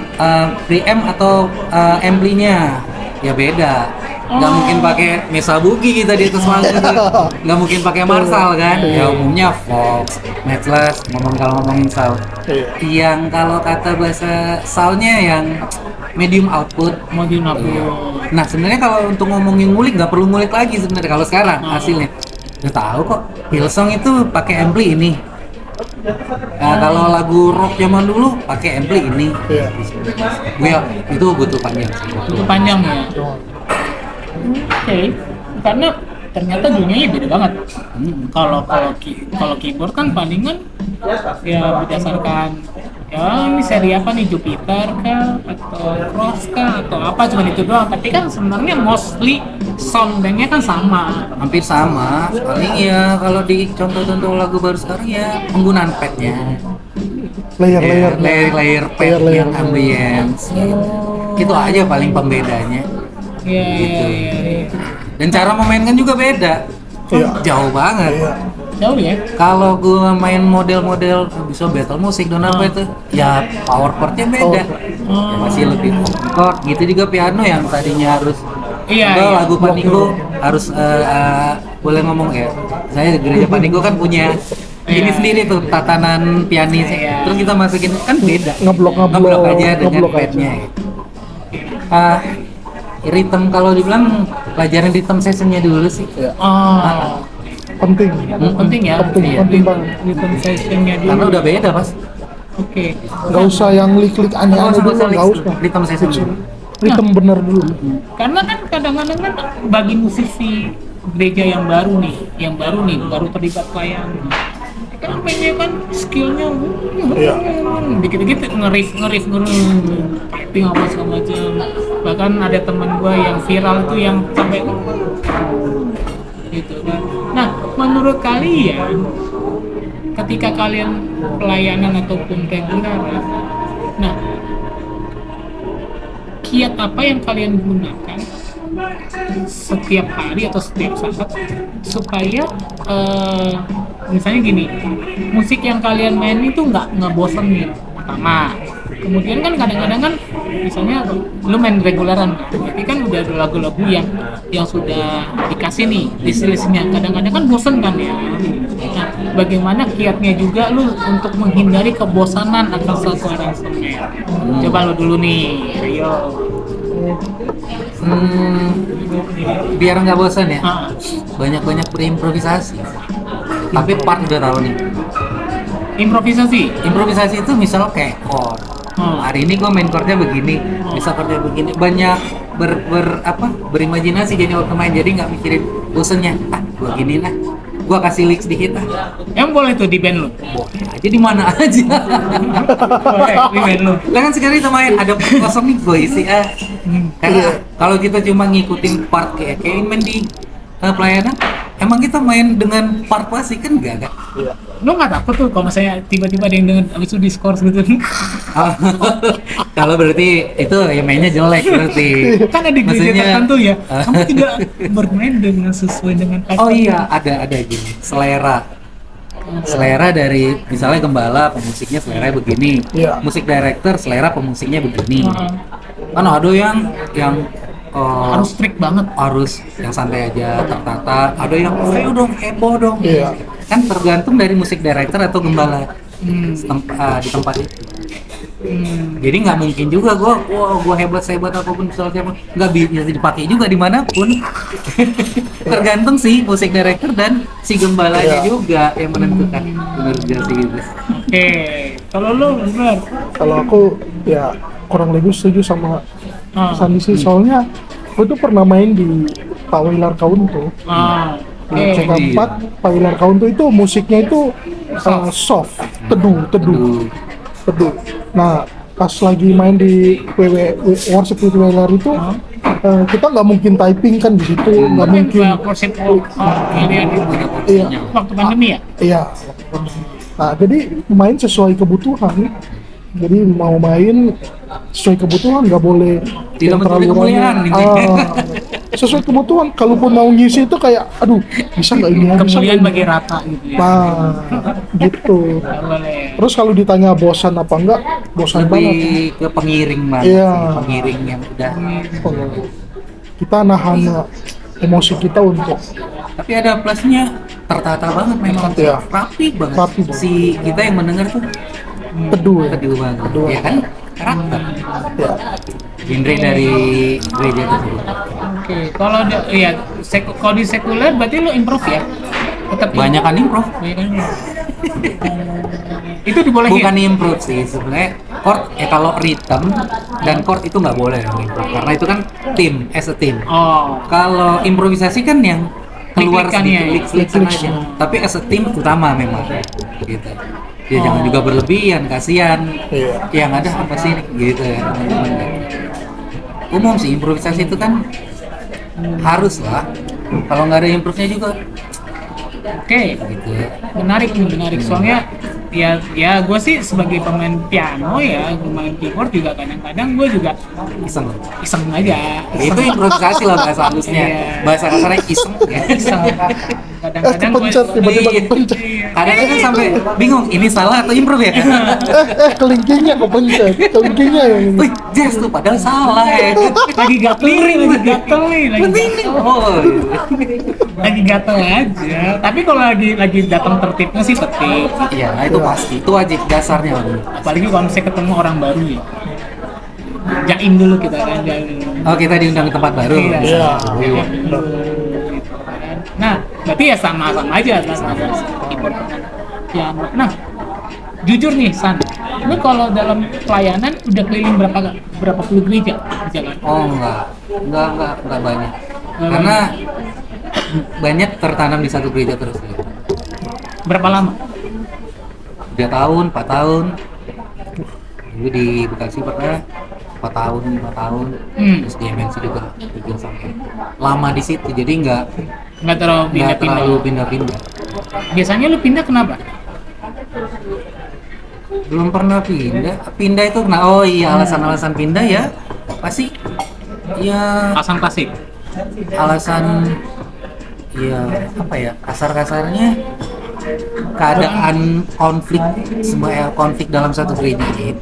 [SPEAKER 3] preamp atau amplinya ya beda. Nggak mungkin pakai Mesa Boogie kita di atas panggung itu. Nggak mungkin pakai Marshall kan? Ya umumnya Vox, Matchless kalau ngomongin sound.
[SPEAKER 4] Iya.
[SPEAKER 3] Yang kalau kata bahasa soundnya yang medium output.
[SPEAKER 1] Mau di
[SPEAKER 3] Nah sebenarnya kalau untuk ngomongin ngulik nggak perlu ngulik lagi sebenarnya kalau sekarang hasilnya. Udah tahu kok Hillsong itu pakai ampli ini. Nah, kalau lagu rock zaman dulu pakai ampli ini.
[SPEAKER 4] Iya.
[SPEAKER 3] Itu butuh panjang sih.
[SPEAKER 1] itu panjang ya. Oke, karena ternyata dunianya beda banget. Kalau keyboard kan palingan ya berdasarkan ya ini seri apa nih, Jupiter kah atau Cross kah atau apa, cuma itu doang. Tapi kan sebenarnya mostly sound banknya kan sama.
[SPEAKER 3] Hampir sama. Paling ya kalau di contoh-contoh lagu baru sekarang ya penggunaan padnya.
[SPEAKER 4] Layer-layer.
[SPEAKER 3] Layer pad
[SPEAKER 4] Layer-layer.
[SPEAKER 3] yang ambience gitu. Itu aja paling pembedanya.
[SPEAKER 1] Iya,
[SPEAKER 3] Gitu.
[SPEAKER 1] iya.
[SPEAKER 3] Dan cara memainkan juga beda.
[SPEAKER 4] Iya.
[SPEAKER 3] Jauh banget.
[SPEAKER 4] Iya.
[SPEAKER 1] Jauh ya.
[SPEAKER 3] Kalau gua main model-model bisa battle musik dan apa itu, ya power chordnya beda. Ya masih lebih open chord. Gitu juga piano yang tadinya harus
[SPEAKER 1] Iya,
[SPEAKER 3] Kalau
[SPEAKER 1] iya.
[SPEAKER 3] lagu Panico harus boleh ngomong ya. Saya di gereja Panico kan punya ini
[SPEAKER 1] Iya.
[SPEAKER 3] sendiri tuh tatanan pianis.
[SPEAKER 1] Iya.
[SPEAKER 3] Terus kita masukin kan beda.
[SPEAKER 4] Ngeblok
[SPEAKER 3] aja dengan
[SPEAKER 4] ngeblok
[SPEAKER 3] padnya.
[SPEAKER 4] aja.
[SPEAKER 3] Rhythm kalau dibilang pelajaran rhythm sessionnya dulu sih.
[SPEAKER 4] Iya.
[SPEAKER 1] Oh,
[SPEAKER 4] Penting.
[SPEAKER 1] penting ya.
[SPEAKER 4] Penting,
[SPEAKER 1] Iya,
[SPEAKER 4] penting banget.
[SPEAKER 1] rhythm sessionnya dulu.
[SPEAKER 3] Karena udah beda pas.
[SPEAKER 1] Oke.
[SPEAKER 4] Nggak usah yang klik-klik aneh-aneh dulu, nggak usah.
[SPEAKER 3] Rhythm session dulu.
[SPEAKER 4] Rhythm bener dulu.
[SPEAKER 1] Karena kan kadang-kadang kan bagi musisi gereja yang baru baru terlibat pelayanan, kan pengen kan skillnya
[SPEAKER 4] Iya.
[SPEAKER 1] dikit-dikit nge-riff typing apa segala macam. Bahkan ada teman gua yang viral itu yang sampai gitu kan. Nah, menurut kalian ketika kalian pelayanan ataupun reguler, nah kiat apa yang kalian gunakan setiap hari atau setiap saat supaya misalnya gini, musik yang kalian main itu nggak ngebosenin pertama. Kemudian kan kadang-kadang kan misalnya lu main reguleran kan, berarti kan udah ada lagu-lagu yang sudah dikasih nih list-listnya, kadang-kadang kan bosen kan ya. Nah, bagaimana kiatnya juga lu untuk menghindari kebosanan akan satu aransemen? Coba lu dulu nih, ayo.
[SPEAKER 3] Biar nggak bosan ya.
[SPEAKER 1] Ah,
[SPEAKER 3] Banyak-banyak berimprovisasi. Tapi part udah tahu nih.
[SPEAKER 1] improvisasi.
[SPEAKER 3] Improvisasi itu misal kayak chord. Hari ini gue main chordnya begini, bisa chordnya begini. Banyak berimajinasi jadi waktu main, jadi nggak mikirin bosennya. Gue gini lah. Gue kasih lick sedikit
[SPEAKER 1] Emang boleh tuh di band lu?
[SPEAKER 3] Boleh aja di mana aja.
[SPEAKER 1] Boleh di band lu.
[SPEAKER 3] Lah kan sekali kita main ada part kosong nih gue isi Karena kalau kita cuma ngikutin part kayak main di pelayanan, emang kita main dengan part pasti kan enggak kan?
[SPEAKER 4] Iya.
[SPEAKER 1] Lu nggak takut tuh kalau misalnya tiba-tiba ada yang dengan abis itu diskors gitu?
[SPEAKER 3] Kalau berarti itu ya mainnya jelek berarti.
[SPEAKER 1] Kan ada gereja tertentu ya, kamu tidak bermain dengan sesuai dengan kata.
[SPEAKER 3] Oh iya, ada gini, selera dari misalnya gembala pemusiknya selera begini,
[SPEAKER 4] Iya.
[SPEAKER 3] musik director selera pemusiknya begini. Kan ada yang
[SPEAKER 1] Harus strict banget.
[SPEAKER 3] harus yang santai aja tertata, ada yang ayo dong heboh dong.
[SPEAKER 4] Iya.
[SPEAKER 3] Kan tergantung dari musik director atau gembala di tempat itu. Jadi nggak mungkin juga gua hebat apapun misalnya nggak bisa dipakai juga dimanapun. Tergantung sih musik director dan si gembalanya
[SPEAKER 4] Iya.
[SPEAKER 3] juga yang menentukan. Benar juga sih gitu.
[SPEAKER 1] Oke, kalau lu bener.
[SPEAKER 4] Kalau aku ya kurang lebih setuju sama Sandi sih,
[SPEAKER 3] Hmm.
[SPEAKER 4] soalnya aku tuh pernah main di Pak Wilar Kaunto. Di
[SPEAKER 1] Oke.
[SPEAKER 4] C4 Pak Wilar Kaunto itu musiknya itu soft, teduh. Nah, pas lagi main di Worship with Wilar itu kita nggak mungkin typing kan di situ, nggak mungkin.
[SPEAKER 1] Worship kalian itu
[SPEAKER 4] Iya,
[SPEAKER 1] waktu pandemi ya?
[SPEAKER 4] iya. Nah, jadi main sesuai kebutuhan. Jadi mau main sesuai kebutuhan, nggak boleh
[SPEAKER 3] Tidak
[SPEAKER 4] yang
[SPEAKER 3] mencuri kemuliaan,
[SPEAKER 4] rame.
[SPEAKER 3] gitu.
[SPEAKER 4] Sesuai kebutuhan. Kalaupun mau ngisi itu kayak, aduh, bisa nggak ini? Bisa nggak
[SPEAKER 1] Kemudian
[SPEAKER 4] ini?
[SPEAKER 1] bagi rata gitu ya.
[SPEAKER 4] Nah, gitu.
[SPEAKER 1] Nggak boleh.
[SPEAKER 4] Terus kalau ditanya bosan apa enggak, bosan banget.
[SPEAKER 3] Lebih ke pengiring banget
[SPEAKER 4] Iya.
[SPEAKER 3] sih, pengiring yang udah.
[SPEAKER 4] Kita nahan emosi kita untuk
[SPEAKER 3] Tapi ada plusnya, tertata banget memang,
[SPEAKER 4] Iya.
[SPEAKER 3] rapi banget.
[SPEAKER 4] Rapi banget.
[SPEAKER 3] Si kita yang mendengar tuh
[SPEAKER 4] teduh ya.
[SPEAKER 3] teduh banget,
[SPEAKER 4] Teduh.
[SPEAKER 3] ya kan? Karakter.
[SPEAKER 4] Ya.
[SPEAKER 3] Genre dari gereja tersebut.
[SPEAKER 1] Oke, kalau kalau di sekuler berarti lu improve ya? Tetap
[SPEAKER 3] Banyak kan improv.
[SPEAKER 1] Banyakan improve. Itu dibolehin.
[SPEAKER 3] Bukan improv sih sebenarnya. Chord kalau rhythm dan chord itu nggak boleh improv karena itu kan tim, as a team.
[SPEAKER 1] Oh,
[SPEAKER 3] Kalau improvisasi kan yang keluar
[SPEAKER 1] Klik-klikannya ya.
[SPEAKER 3] sedikit, klik-klikan aja. Tapi as a team utama memang gitu. Ya jangan juga berlebihan, kasihan.
[SPEAKER 4] Iya.
[SPEAKER 3] Yang ada apa sih ini? Gitu ya teman-teman. Umum sih improvisasi itu kan harus lah. Kalau nggak ada improve-nya juga
[SPEAKER 1] oke.
[SPEAKER 3] gitu ya.
[SPEAKER 1] Menarik. Soalnya ya gue sih sebagai pemain piano ya, gue main keyboard juga kadang-kadang gue juga
[SPEAKER 3] Iseng.
[SPEAKER 1] iseng aja.
[SPEAKER 3] Itu improvisasi lah bahasa halusnya.
[SPEAKER 1] Iya.
[SPEAKER 3] Bahasa kasarnya iseng ya.
[SPEAKER 1] Iseng. Kadang-kadang
[SPEAKER 4] Kepencet, tiba-tiba
[SPEAKER 3] Iya.
[SPEAKER 4] kepencet.
[SPEAKER 3] Kadang-kadang sampai bingung ini salah atau improve ya.
[SPEAKER 4] Kelingkingnya kepencet. Kelingkingnya yang ini.
[SPEAKER 3] Wih, jazz tuh padahal salah ya.
[SPEAKER 1] lagi gatel nih,
[SPEAKER 3] Oh,
[SPEAKER 1] lagi gatel aja. Tapi kalau lagi datang tertibnya sih tertib.
[SPEAKER 3] iya, nah itu pasti, itu wajib dasarnya. Bang.
[SPEAKER 1] Apalagi kalau misalnya ketemu orang baru ya. Jaim dulu kita kan, jaim dulu.
[SPEAKER 3] Oh, kita diundang ke tempat baru.
[SPEAKER 1] Iya.
[SPEAKER 4] Iya.
[SPEAKER 1] Jaim dulu, gitu kan. Nah, berarti ya sama-sama aja sama keyboard dengan piano. Nah, jujur nih San, lu kalau dalam pelayanan udah keliling berapa puluh gereja di Jakarta?
[SPEAKER 3] Oh, enggak banyak. Karena banyak tertanam di satu gereja terus. Ya.
[SPEAKER 1] Berapa lama?
[SPEAKER 3] 3 tahun, 4 tahun. Dulu di Bekasi pernah 4 tahun, 5 tahun. Terus di MNC juga sampai lama di situ. Jadi nggak
[SPEAKER 1] Nggak
[SPEAKER 3] terlalu
[SPEAKER 1] pindah-pindah.
[SPEAKER 3] pindah-pindah.
[SPEAKER 1] Biasanya lu pindah kenapa?
[SPEAKER 3] Belum pernah pindah itu oh iya alasan-alasan pindah ya pasti ya
[SPEAKER 1] Pasang klasik.
[SPEAKER 3] alasan ya apa ya kasar-kasarnya keadaan konflik dalam satu gereja gitu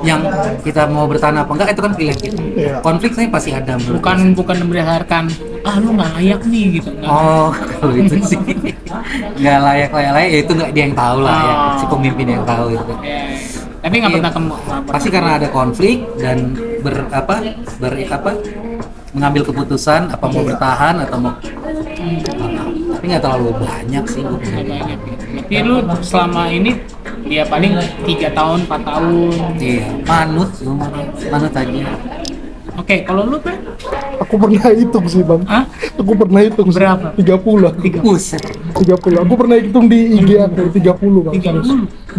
[SPEAKER 3] yang kita mau bertahan apa enggak itu kan pilihan kita.
[SPEAKER 4] Iya.
[SPEAKER 3] Konflik saya pasti ada menurut
[SPEAKER 1] Bukan berdasarkan lu nggak layak nih gitu. Nggak.
[SPEAKER 3] oh kalau itu sih nggak layak ya itu nggak dia yang tahu lah ya si pemimpin yang tahu itu.
[SPEAKER 1] Ya, tapi nggak pernah
[SPEAKER 3] Pasti karena ada konflik dan mengambil keputusan apa mau bertahan atau mau tapi nggak terlalu banyak sih
[SPEAKER 1] Nggak banyak gitu. Tapi lu selama ini dia paling 3 tahun 4 tahun.
[SPEAKER 3] iya manut aja.
[SPEAKER 1] Oke, kalau lu kan
[SPEAKER 4] Aku pernah hitung sih bang.
[SPEAKER 1] Hah?
[SPEAKER 4] Aku pernah hitung sih.
[SPEAKER 1] Berapa?
[SPEAKER 4] 30 aku.
[SPEAKER 3] Buset
[SPEAKER 4] 30. Aku pernah hitung di IG aku 30 bang.
[SPEAKER 1] 30.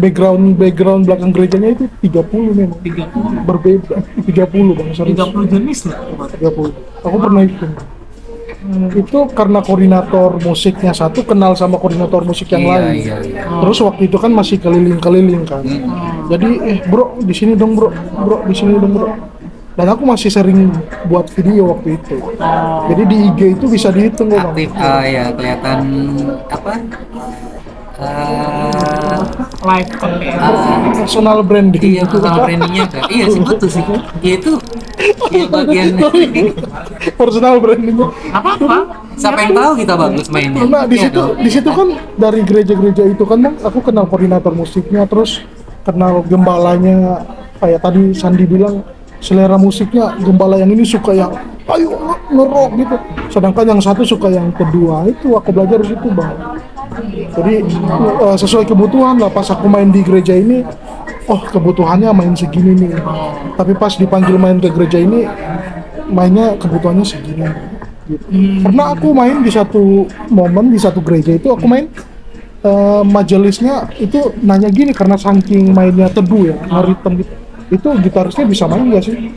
[SPEAKER 4] Background belakang gerejanya itu 30 memang.
[SPEAKER 1] 30
[SPEAKER 4] Berbeda. 30 bang. Serius.
[SPEAKER 1] 30 jenis lah.
[SPEAKER 4] 30. Aku pernah hitung. Itu karena koordinator musiknya satu kenal sama koordinator musik yang lain.
[SPEAKER 3] iya.
[SPEAKER 4] Terus waktu itu kan masih keliling-keliling kan. Jadi bro di sini dong bro di sini dong bro. Dan aku masih sering buat video waktu itu. Jadi di IG itu bisa dihitung kok bang.
[SPEAKER 3] Aktif ya kelihatan apa
[SPEAKER 1] Live content.
[SPEAKER 4] Personal branding.
[SPEAKER 3] iya total brandingnya kan iya sih betul sih ya itu ya bagian
[SPEAKER 4] Personal brandingnya.
[SPEAKER 1] Apa-apa?
[SPEAKER 3] siapa yang tahu kita bagus mainnya.
[SPEAKER 4] Nah di
[SPEAKER 3] Iya
[SPEAKER 4] situ
[SPEAKER 3] dong.
[SPEAKER 4] di situ kan dari gereja-gereja itu kan bang, aku kenal koordinator musiknya, terus kenal gembalanya, kayak tadi Sandi bilang selera musiknya gembala yang ini suka yang ayo ngerok gitu, sedangkan yang satu suka yang kedua. Itu aku belajar di situ Bang. Jadi sesuai kebutuhan lah. Pas aku main di gereja ini, oh kebutuhannya main segini nih, tapi pas dipanggil main ke gereja ini mainnya kebutuhannya segini gitu. Pernah aku main di satu momen di satu gereja itu, aku main majelisnya itu nanya gini, karena saking mainnya teduh ya, ngeritem gitu, itu gitarisnya bisa main nggak sih?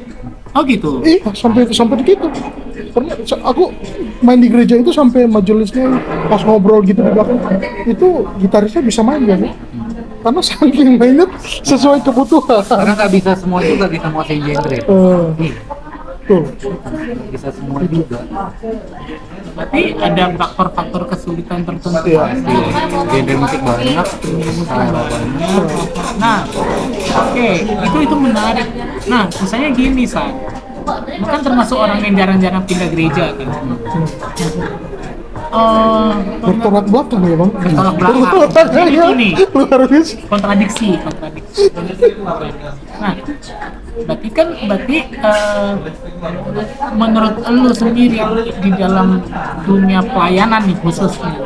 [SPEAKER 1] Oh gitu.
[SPEAKER 4] Iya, sampai begitu. Pernah aku main di gereja itu sampai majelisnya pas ngobrol gitu di belakang, itu gitarisnya bisa main nggak sih? Karena saking mainnya sesuai kebutuhan.
[SPEAKER 3] Karena nggak bisa semua juga, bisa semua genre.
[SPEAKER 4] Tuh.
[SPEAKER 3] Bisa semua juga.
[SPEAKER 1] Berarti ada faktor-faktor kesulitan tertentu.
[SPEAKER 4] Iya.
[SPEAKER 3] Genre musik banyak, selera banyak.
[SPEAKER 1] Nah, oke, itu menarik. Nah, misalnya gini, San. Lu kan termasuk orang yang jarang-jarang pindah gereja kan.
[SPEAKER 4] Bertolak belakang ya Bang.
[SPEAKER 1] Bertolak belakang. Jadi itu nih,
[SPEAKER 4] Luar biasa.
[SPEAKER 1] kontradiksi. Nah, berarti menurut lu sendiri di dalam dunia pelayanan nih khususnya,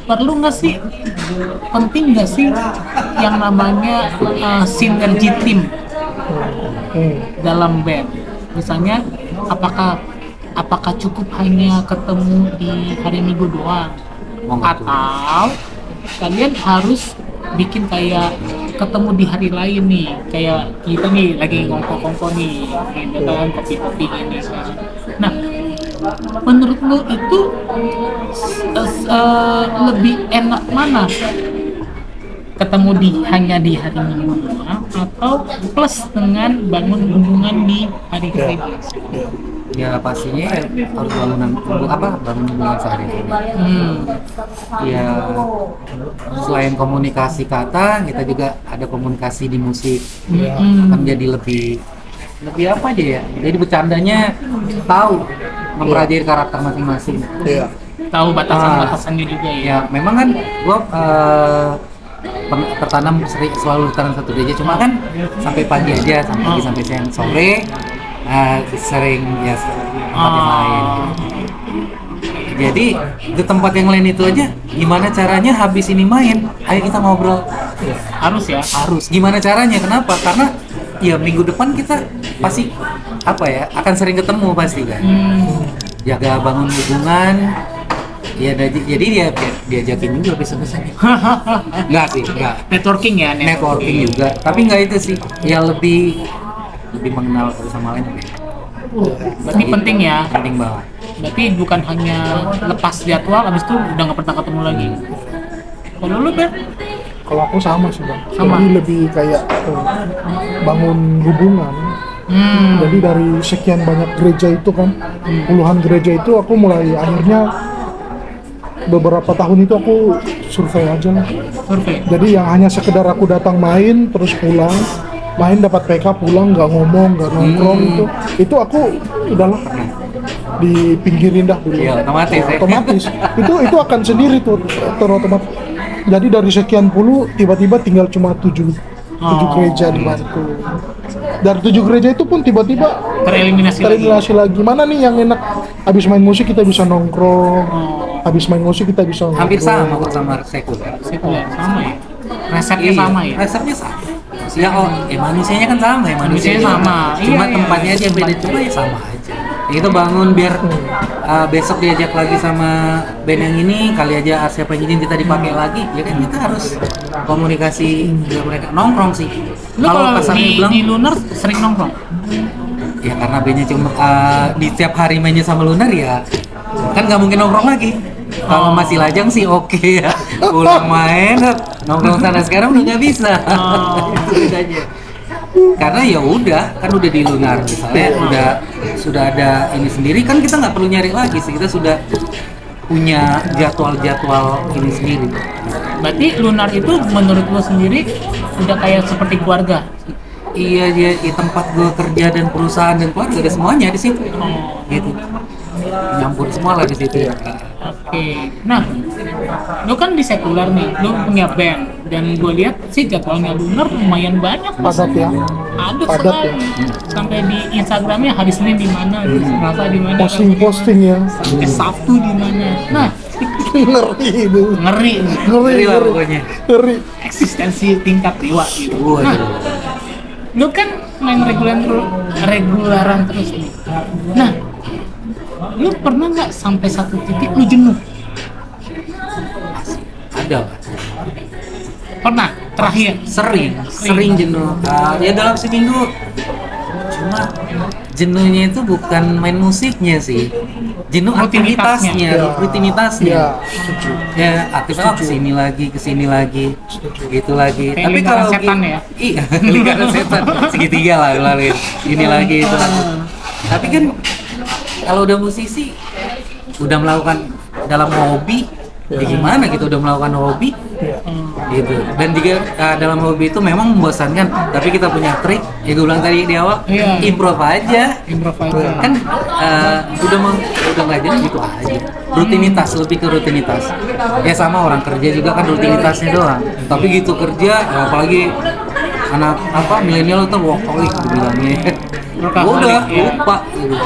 [SPEAKER 1] perlu nggak sih, penting nggak sih yang namanya sinergi tim dalam band? Misalnya apakah cukup hanya ketemu di hari Minggu doang, atau kalian harus bikin kayak ketemu di hari lain nih, kayak kita nih lagi ngongko-ngongko nih, gitu kan, kopi-kopi ini kan. Nah, menurut lu itu lebih enak mana? Ketemu hanya di hari Minggu doang, atau plus dengan bangun hubungan di hari gereja?
[SPEAKER 3] Ya pastinya harus bangun hubungan sehari-hari. Ya selain komunikasi kata, kita juga ada komunikasi di musik. Kan jadi lebih apa aja ya? Jadi bercandanya tahu mempelajari karakter masing-masing.
[SPEAKER 4] Iya.
[SPEAKER 1] Tahu batasan-batasannya juga ya.
[SPEAKER 3] Ya memang kan gua tertanam selalu tertanam satu gereja, cuma kan sampai pagi aja, sampai pagi sampai siang sore. Sering ya tempat yang lain. Jadi di tempat yang lain itu aja, gimana caranya habis ini main, ayo kita ngobrol.
[SPEAKER 1] Harus ya.
[SPEAKER 3] Harus. Gimana caranya? Kenapa? Karena ya minggu depan kita pasti akan sering ketemu pasti kan. Jaga bangun hubungan. Ya jadi dia diajakin juga besok-besoknya. Enggak sih, enggak.
[SPEAKER 1] Networking ya,
[SPEAKER 3] Networking juga. Tapi enggak itu sih. Ya lebih mengenal satu sama lain.
[SPEAKER 1] Berarti penting ya.
[SPEAKER 3] Penting banget.
[SPEAKER 1] Berarti bukan hanya lepas jadwal, abis itu udah nggak pernah ketemu lagi. Kalau lu Ben?
[SPEAKER 4] Kalau aku sama sih Bang.
[SPEAKER 1] Sama.
[SPEAKER 4] Jadi lebih kayak bangun hubungan. Jadi dari sekian banyak gereja itu kan, puluhan gereja itu, aku mulai akhirnya beberapa tahun itu aku survei aja lah.
[SPEAKER 1] Survei.
[SPEAKER 4] Jadi yang hanya sekedar aku datang main terus pulang, main dapat PK pulang, nggak ngomong, nggak nongkrong, itu aku udahlah dipinggirin dah dulu.
[SPEAKER 3] Iya,
[SPEAKER 4] Otomatis. itu akan sendiri tuh terotomatis. Jadi dari sekian puluh tiba-tiba tinggal cuma 7 gereja di Bantu. Dari 7 gereja itu pun tiba-tiba tereliminasi lagi. Mana nih yang enak? Habis main musik kita bisa nongkrong. Habis main musik kita bisa ngobrol.
[SPEAKER 3] Hampir sama kok sama sekuler.
[SPEAKER 1] Sama ya. Resepnya sama ya.
[SPEAKER 3] Resepnya sama. Ya manusianya kan sama ya,
[SPEAKER 1] Manusianya sama.
[SPEAKER 3] Cuma
[SPEAKER 1] Iya,
[SPEAKER 3] tempatnya aja beda, cuma ya sama aja. Ya kita bangun biar besok diajak lagi sama band yang ini, kali aja siapa yang izin kita dipakai lagi. Ya kan kita harus komunikasi dengan mereka, nongkrong sih.
[SPEAKER 1] Lu kalau
[SPEAKER 3] kasarnya
[SPEAKER 1] di Lunar sering nongkrong?
[SPEAKER 3] Ya karena bandnya cuma di tiap hari mainnya sama Lunar ya, kan nggak mungkin nongkrong lagi. Kalau masih lajang sih oke ya, pulang main nongkrong sana, sekarang udah nggak bisa. Itu bedanya. Karena ya udah di Lunar misalnya sudah ada ini sendiri, kan kita nggak perlu nyari lagi sih, kita sudah punya jadwal ini sendiri.
[SPEAKER 1] Berarti Lunar itu menurut lo sendiri udah kayak seperti keluarga?
[SPEAKER 3] Iya, di tempat gue kerja dan perusahaan dan keluarga ada semuanya di situ. Gitu. Nyampur semua lah di situ ya.
[SPEAKER 1] Oke. Nah, lu kan di sekuler nih, lu punya band Dan gue lihat sih jadwalnya Lunar lumayan banyak.
[SPEAKER 4] Padat ya.
[SPEAKER 1] Ada
[SPEAKER 4] Padat
[SPEAKER 1] sekali. Sampai di Instagramnya hari Senin di mana, di Selasa di mana,
[SPEAKER 4] Posting ya.
[SPEAKER 1] sampai Sabtu di mana. Nah,
[SPEAKER 4] Ngeri itu.
[SPEAKER 1] ngeri nih.
[SPEAKER 3] Ngeri lah pokoknya.
[SPEAKER 4] Ngeri.
[SPEAKER 1] Eksistensi tingkat dewa gitu.
[SPEAKER 3] Waduh.
[SPEAKER 1] Nah, lu kan main regularan terus nih. Nah, lu pernah nggak sampai satu titik lu jenuh?
[SPEAKER 3] Ada Pak.
[SPEAKER 1] Pernah? Terakhir?
[SPEAKER 3] Sering jenuh. Ya dalam seminggu cuma jenuhnya itu bukan main musiknya sih, jenuh
[SPEAKER 1] Rutinitasnya.
[SPEAKER 3] aktivitasnya,
[SPEAKER 4] Ya.
[SPEAKER 3] rutinitasnya.
[SPEAKER 4] Ya, setuju.
[SPEAKER 3] Ya aktivitas kesini lagi, gitu lagi.
[SPEAKER 1] Kayak
[SPEAKER 3] Tapi
[SPEAKER 1] lingkaran
[SPEAKER 3] kalau
[SPEAKER 1] setan ya?
[SPEAKER 3] Iya, lingkaran setan segitiga lah lalu ini lagi itu lagi. Tapi kan kalau udah musisi, udah melakukan dalam hobi, ya gimana kita udah melakukan hobi, gitu. Dan juga dalam hobi itu memang membosankan, tapi kita punya trik. Ya gue bilang tadi di awal,
[SPEAKER 1] Iya.
[SPEAKER 3] improv aja.
[SPEAKER 1] Improviser.
[SPEAKER 3] Kan udah nggak jadi gitu aja. Rutinitas, lebih ke rutinitas. Ya sama orang kerja juga kan rutinitasnya doang. Tapi gitu kerja, apalagi anak milenial tuh workaholic bilangnya.
[SPEAKER 1] Workaholic,
[SPEAKER 3] Udah
[SPEAKER 1] ya.
[SPEAKER 3] lupa gitu.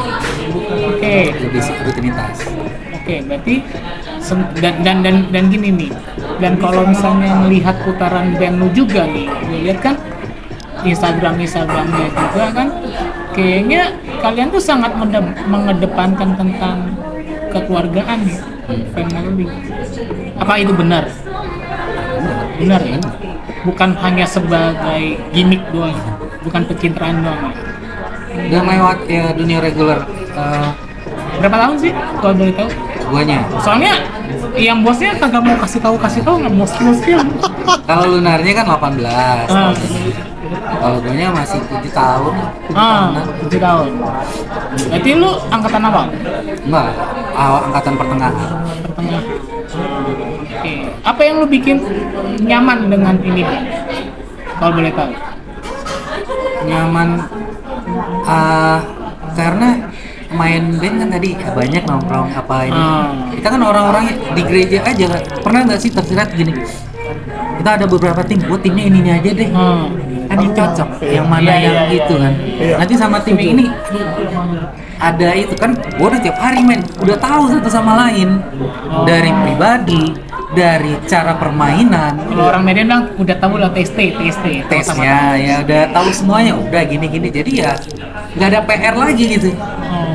[SPEAKER 1] Oke.
[SPEAKER 3] Lebih rutinitas.
[SPEAKER 1] Oke, berarti dan gini nih. Dan kalau misalnya melihat putaran band lu juga nih, gue lihat kan Instagramnya juga kan, kayaknya kalian tuh sangat mengedepankan tentang kekeluargaan nih, family. Apa itu benar? Benar ya? Bukan hanya sebagai gimmick doang, bukan pencitraan doang.
[SPEAKER 3] Udah lewat ya dunia reguler
[SPEAKER 1] Berapa tahun sih kalau boleh tahu?
[SPEAKER 3] guanya.
[SPEAKER 1] Soalnya yang bosnya kagak mau kasih tahu nggak bosnya.
[SPEAKER 3] Kalau lunarnya kan 18.
[SPEAKER 1] Ah.
[SPEAKER 3] Kalau guanya masih 7 tahun.
[SPEAKER 1] 7 tahun. Berarti lu angkatan apa?
[SPEAKER 3] Enggak, angkatan pertengahan.
[SPEAKER 1] Pertengah. Oke. Apa yang lu bikin nyaman dengan ini, Pak? Kalau boleh tahu.
[SPEAKER 3] Nyaman karena main band kan tadi ya banyak nongkrong apa ini. Kita kan orang-orang di gereja aja kan. Pernah nggak sih tersirat gini? Kita ada beberapa tim, buat timnya ini aja deh. Kan yang cocok, yang mana
[SPEAKER 1] Iya,
[SPEAKER 3] yang
[SPEAKER 1] iya,
[SPEAKER 3] itu kan.
[SPEAKER 4] Iya.
[SPEAKER 3] Nanti sama tim ini ada itu kan, gua udah tiap hari main, udah tahu satu sama lain dari pribadi, dari cara permainan.
[SPEAKER 1] Kalau orang Medan bilang udah tahu lah tesnya.
[SPEAKER 3] Tesnya ya udah tahu semuanya, udah gini-gini, jadi ya nggak ada PR lagi gitu.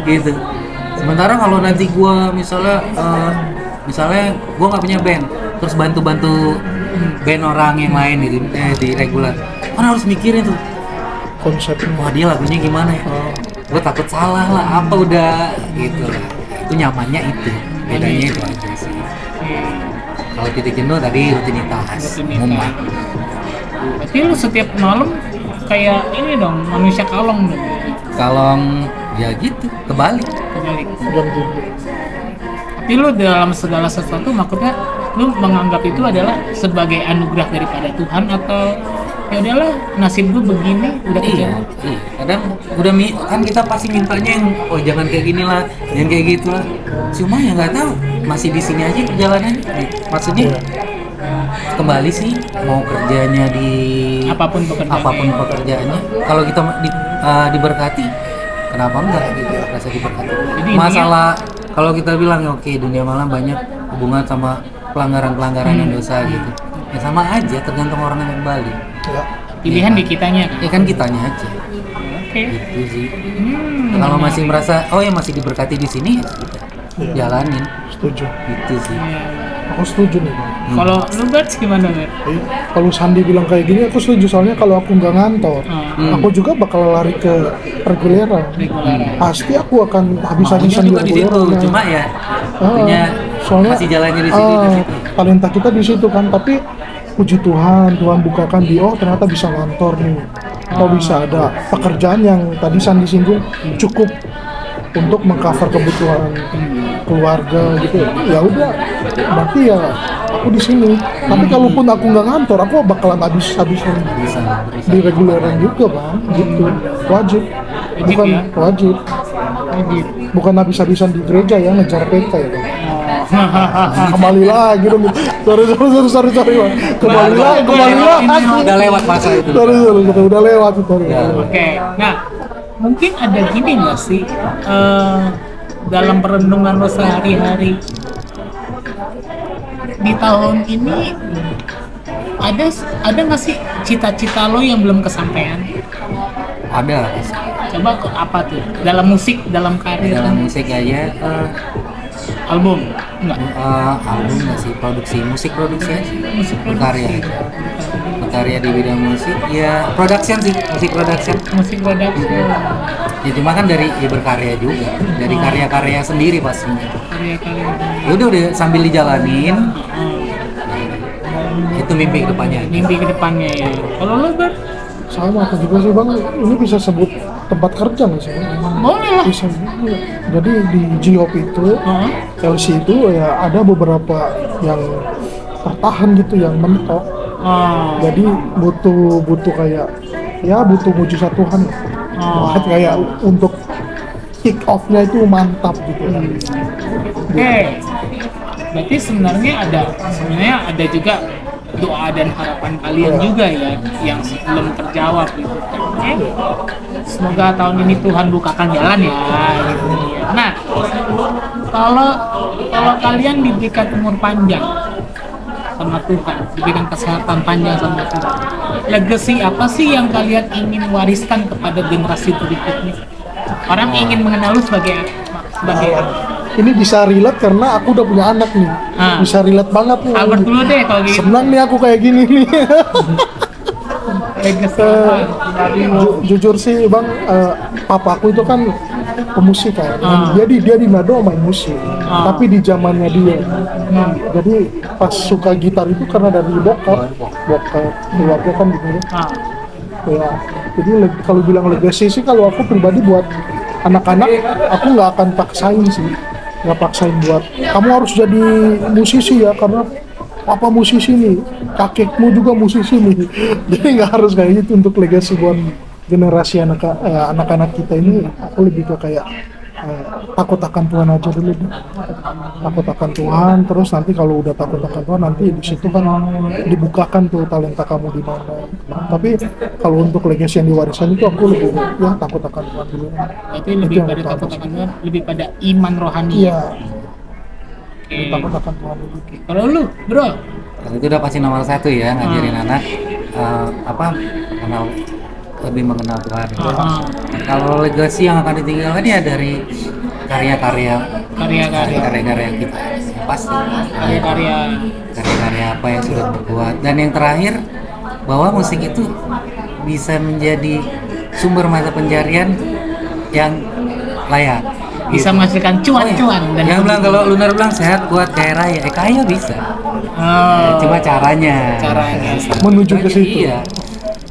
[SPEAKER 3] Gitu. Sementara kalau nanti gua misalnya gua nggak punya band, terus bantu band orang yang lain gitu di regular, kan harus mikirin tuh,
[SPEAKER 4] Konsepnya.
[SPEAKER 3] wah dia lagunya gimana ya, gua takut salah lah apa, udah gitu lah. Itu nyamannya itu, bedanya itu aja sih. Kalau titik jenuh tadi rutinitas. Mumet.
[SPEAKER 1] Berarti lu setiap malam kayak ini dong, manusia kalong dong.
[SPEAKER 3] Kalong ya gitu, kebalik.
[SPEAKER 1] Kebalik.
[SPEAKER 4] Jam 7.
[SPEAKER 1] Tapi lu dalam segala sesuatu maksudnya lu menganggap itu adalah sebagai anugerah daripada Tuhan, atau ya udahlah nasib gue begini udah
[SPEAKER 3] Iya,
[SPEAKER 1] kejadian.
[SPEAKER 3] iya. Kadang udah kan kita pasti mintanya yang jangan kayak gini lah, jangan kayak gitu lah. Cuma ya nggak tahu, masih di sini aja perjalanannya. Maksudnya kembali sih mau kerjanya di
[SPEAKER 1] Apapun
[SPEAKER 3] pekerjaannya. Kalau kita diberkati, kenapa enggak gitu? Rasa diberkati.
[SPEAKER 1] Jadi
[SPEAKER 3] Masalah kalau kita bilang oke dunia malam banyak hubungan sama pelanggaran dan dosa gitu. Ya sama aja, tergantung orang yang kembali.
[SPEAKER 4] Ya.
[SPEAKER 1] Pilihan
[SPEAKER 3] Iya
[SPEAKER 1] di
[SPEAKER 3] kan?
[SPEAKER 1] kitanya kan.
[SPEAKER 3] Ya kan kitanya aja.
[SPEAKER 1] Oke.
[SPEAKER 3] Gitu sih. Kalau masih merasa ya masih diberkati di sini, ya sudah.
[SPEAKER 4] Iya.
[SPEAKER 3] Jalanin.
[SPEAKER 4] Setuju.
[SPEAKER 3] Gitu sih.
[SPEAKER 4] Aku setuju nih, Bang.
[SPEAKER 1] Kalau lu Bats gimana, Bats?
[SPEAKER 4] Iya. Kalau Sandi bilang kayak gini, aku setuju. Soalnya kalau aku nggak ngantor, aku juga bakal lari ke reguleran. Pasti aku akan
[SPEAKER 3] Maunya
[SPEAKER 4] habis-habisan di
[SPEAKER 3] juga di situ,
[SPEAKER 4] reguleran.
[SPEAKER 3] cuma ya punya
[SPEAKER 4] soalnya
[SPEAKER 3] masih jalannya di situ.
[SPEAKER 4] talenta kita di situ kan. Tapi puji Tuhan bukakan ternyata bisa ngantor nih, atau bisa ada pekerjaan yang tadi Sandi singgung cukup untuk mengcover kebutuhan keluarga gitu. Ya udah, berarti ya aku di sini. Tapi kalaupun aku nggak ngantor, aku bakalan habis-habisan
[SPEAKER 3] Bisa.
[SPEAKER 4] di reguleran juga, Bang. Gitu, wajib. Bukan
[SPEAKER 1] ya?
[SPEAKER 4] wajib, bukan habis-habisan di gereja ya, ngejar PK ya, Bang. Kembali lagi dong. Sorry Bang. Kembali lagi.
[SPEAKER 3] Udah lewat masa itu.
[SPEAKER 4] Sorry, udah lewat itu.
[SPEAKER 1] Oke, nah mungkin ada gini nggak sih dalam perenungan lo sehari-hari di tahun ini ada nggak sih cita-cita lo yang belum kesampaian?
[SPEAKER 3] Ada.
[SPEAKER 1] Coba apa tuh? Dalam musik, dalam karir,
[SPEAKER 3] Dalam musik aja
[SPEAKER 1] album, enggak?
[SPEAKER 3] album nggak sih, musik produksi aja.
[SPEAKER 1] Musik
[SPEAKER 3] Berkarya. Berkarya di bidang musik, ya production sih, musik production.
[SPEAKER 1] Musik production,
[SPEAKER 3] Ya cuma kan dari berkarya juga, dari karya-karya sendiri pastinya.
[SPEAKER 1] karya-karya.
[SPEAKER 3] Ya udah sambil dijalanin, itu mimpi kedepannya.
[SPEAKER 1] Mimpi kedepannya ya. Kalau lo Bar,
[SPEAKER 4] Sama aku juga sih Bang, ini bisa sebut tempat kerja nggak sih Bang?
[SPEAKER 1] boleh lah.
[SPEAKER 4] Bisa juga. Jadi di Giop itu, LC itu ya ada beberapa yang tertahan gitu, yang mentok. Jadi butuh kayak ya butuh mujizat Tuhan. Buat kayak untuk kick off-nya itu mantap gitu.
[SPEAKER 1] Oke. Berarti sebenarnya ada juga doa dan harapan kalian juga ya yang belum terjawab gitu. Semoga tahun ini Tuhan bukakan jalan ya gitu ya. Nah, kalau kalian diberikan umur panjang sama Tuhan, diberikan kesehatan panjang sama Tuhan, legacy apa sih yang kalian ingin wariskan kepada generasi berikutnya? Orang ingin mengenal lu sebagai
[SPEAKER 4] Ini bisa relate karena aku udah punya anak nih. Bisa relate banget nih.
[SPEAKER 1] Albert dulu deh kalau gitu.
[SPEAKER 4] Senang nih aku kayak gini nih.
[SPEAKER 1] Legacy
[SPEAKER 4] Jujur sih Bang, papaku itu kan pemusik kan. Dia di Nado main musik. Tapi di zamannya dia. Jadi pas suka gitar itu karena dari bokap keluarga kan gitu. Ya, jadi kalau bilang legacy sih, kalau aku pribadi buat anak-anak, aku nggak akan paksain sih, nggak paksain buat kamu harus jadi musisi ya karena papa musisi nih, kakekmu juga musisi nih. Jadi nggak harus kayak gitu. Untuk legacy buat generasi anak-anak kita ini, aku lebih ke kayak takut akan Tuhan aja dulu deh. Takut akan Tuhan, terus nanti kalau udah takut akan Tuhan, nanti di situ kan dibukakan tuh talenta kamu di mana. Tapi kalau untuk legacy yang diwariskan itu, aku lebih ya takut akan Tuhan dulu.
[SPEAKER 1] Berarti lebih pada takut akan Tuhan, lebih pada iman rohani.
[SPEAKER 4] Iya.
[SPEAKER 1] Oke.
[SPEAKER 4] Takut akan Tuhan dulu.
[SPEAKER 1] Kalau lu, bro,
[SPEAKER 3] Kalau itu udah pasti nomor satu ya, ngajarin anak lebih mengenal Tuhan. Kalau legacy yang akan ditinggalkan ya dari karya-karya kita, ya pasti karya-karya apa yang sudah berbuat. Dan yang terakhir, bahwa musik itu bisa menjadi sumber mata pencarian yang layak,
[SPEAKER 1] bisa menghasilkan cuan-cuan. Dan
[SPEAKER 3] yang bilang, kalau Lunar bilang sehat, kuat, kaya raya, kaya bisa. Ya, cuma caranya
[SPEAKER 4] Menuju ke situ.
[SPEAKER 3] Iya,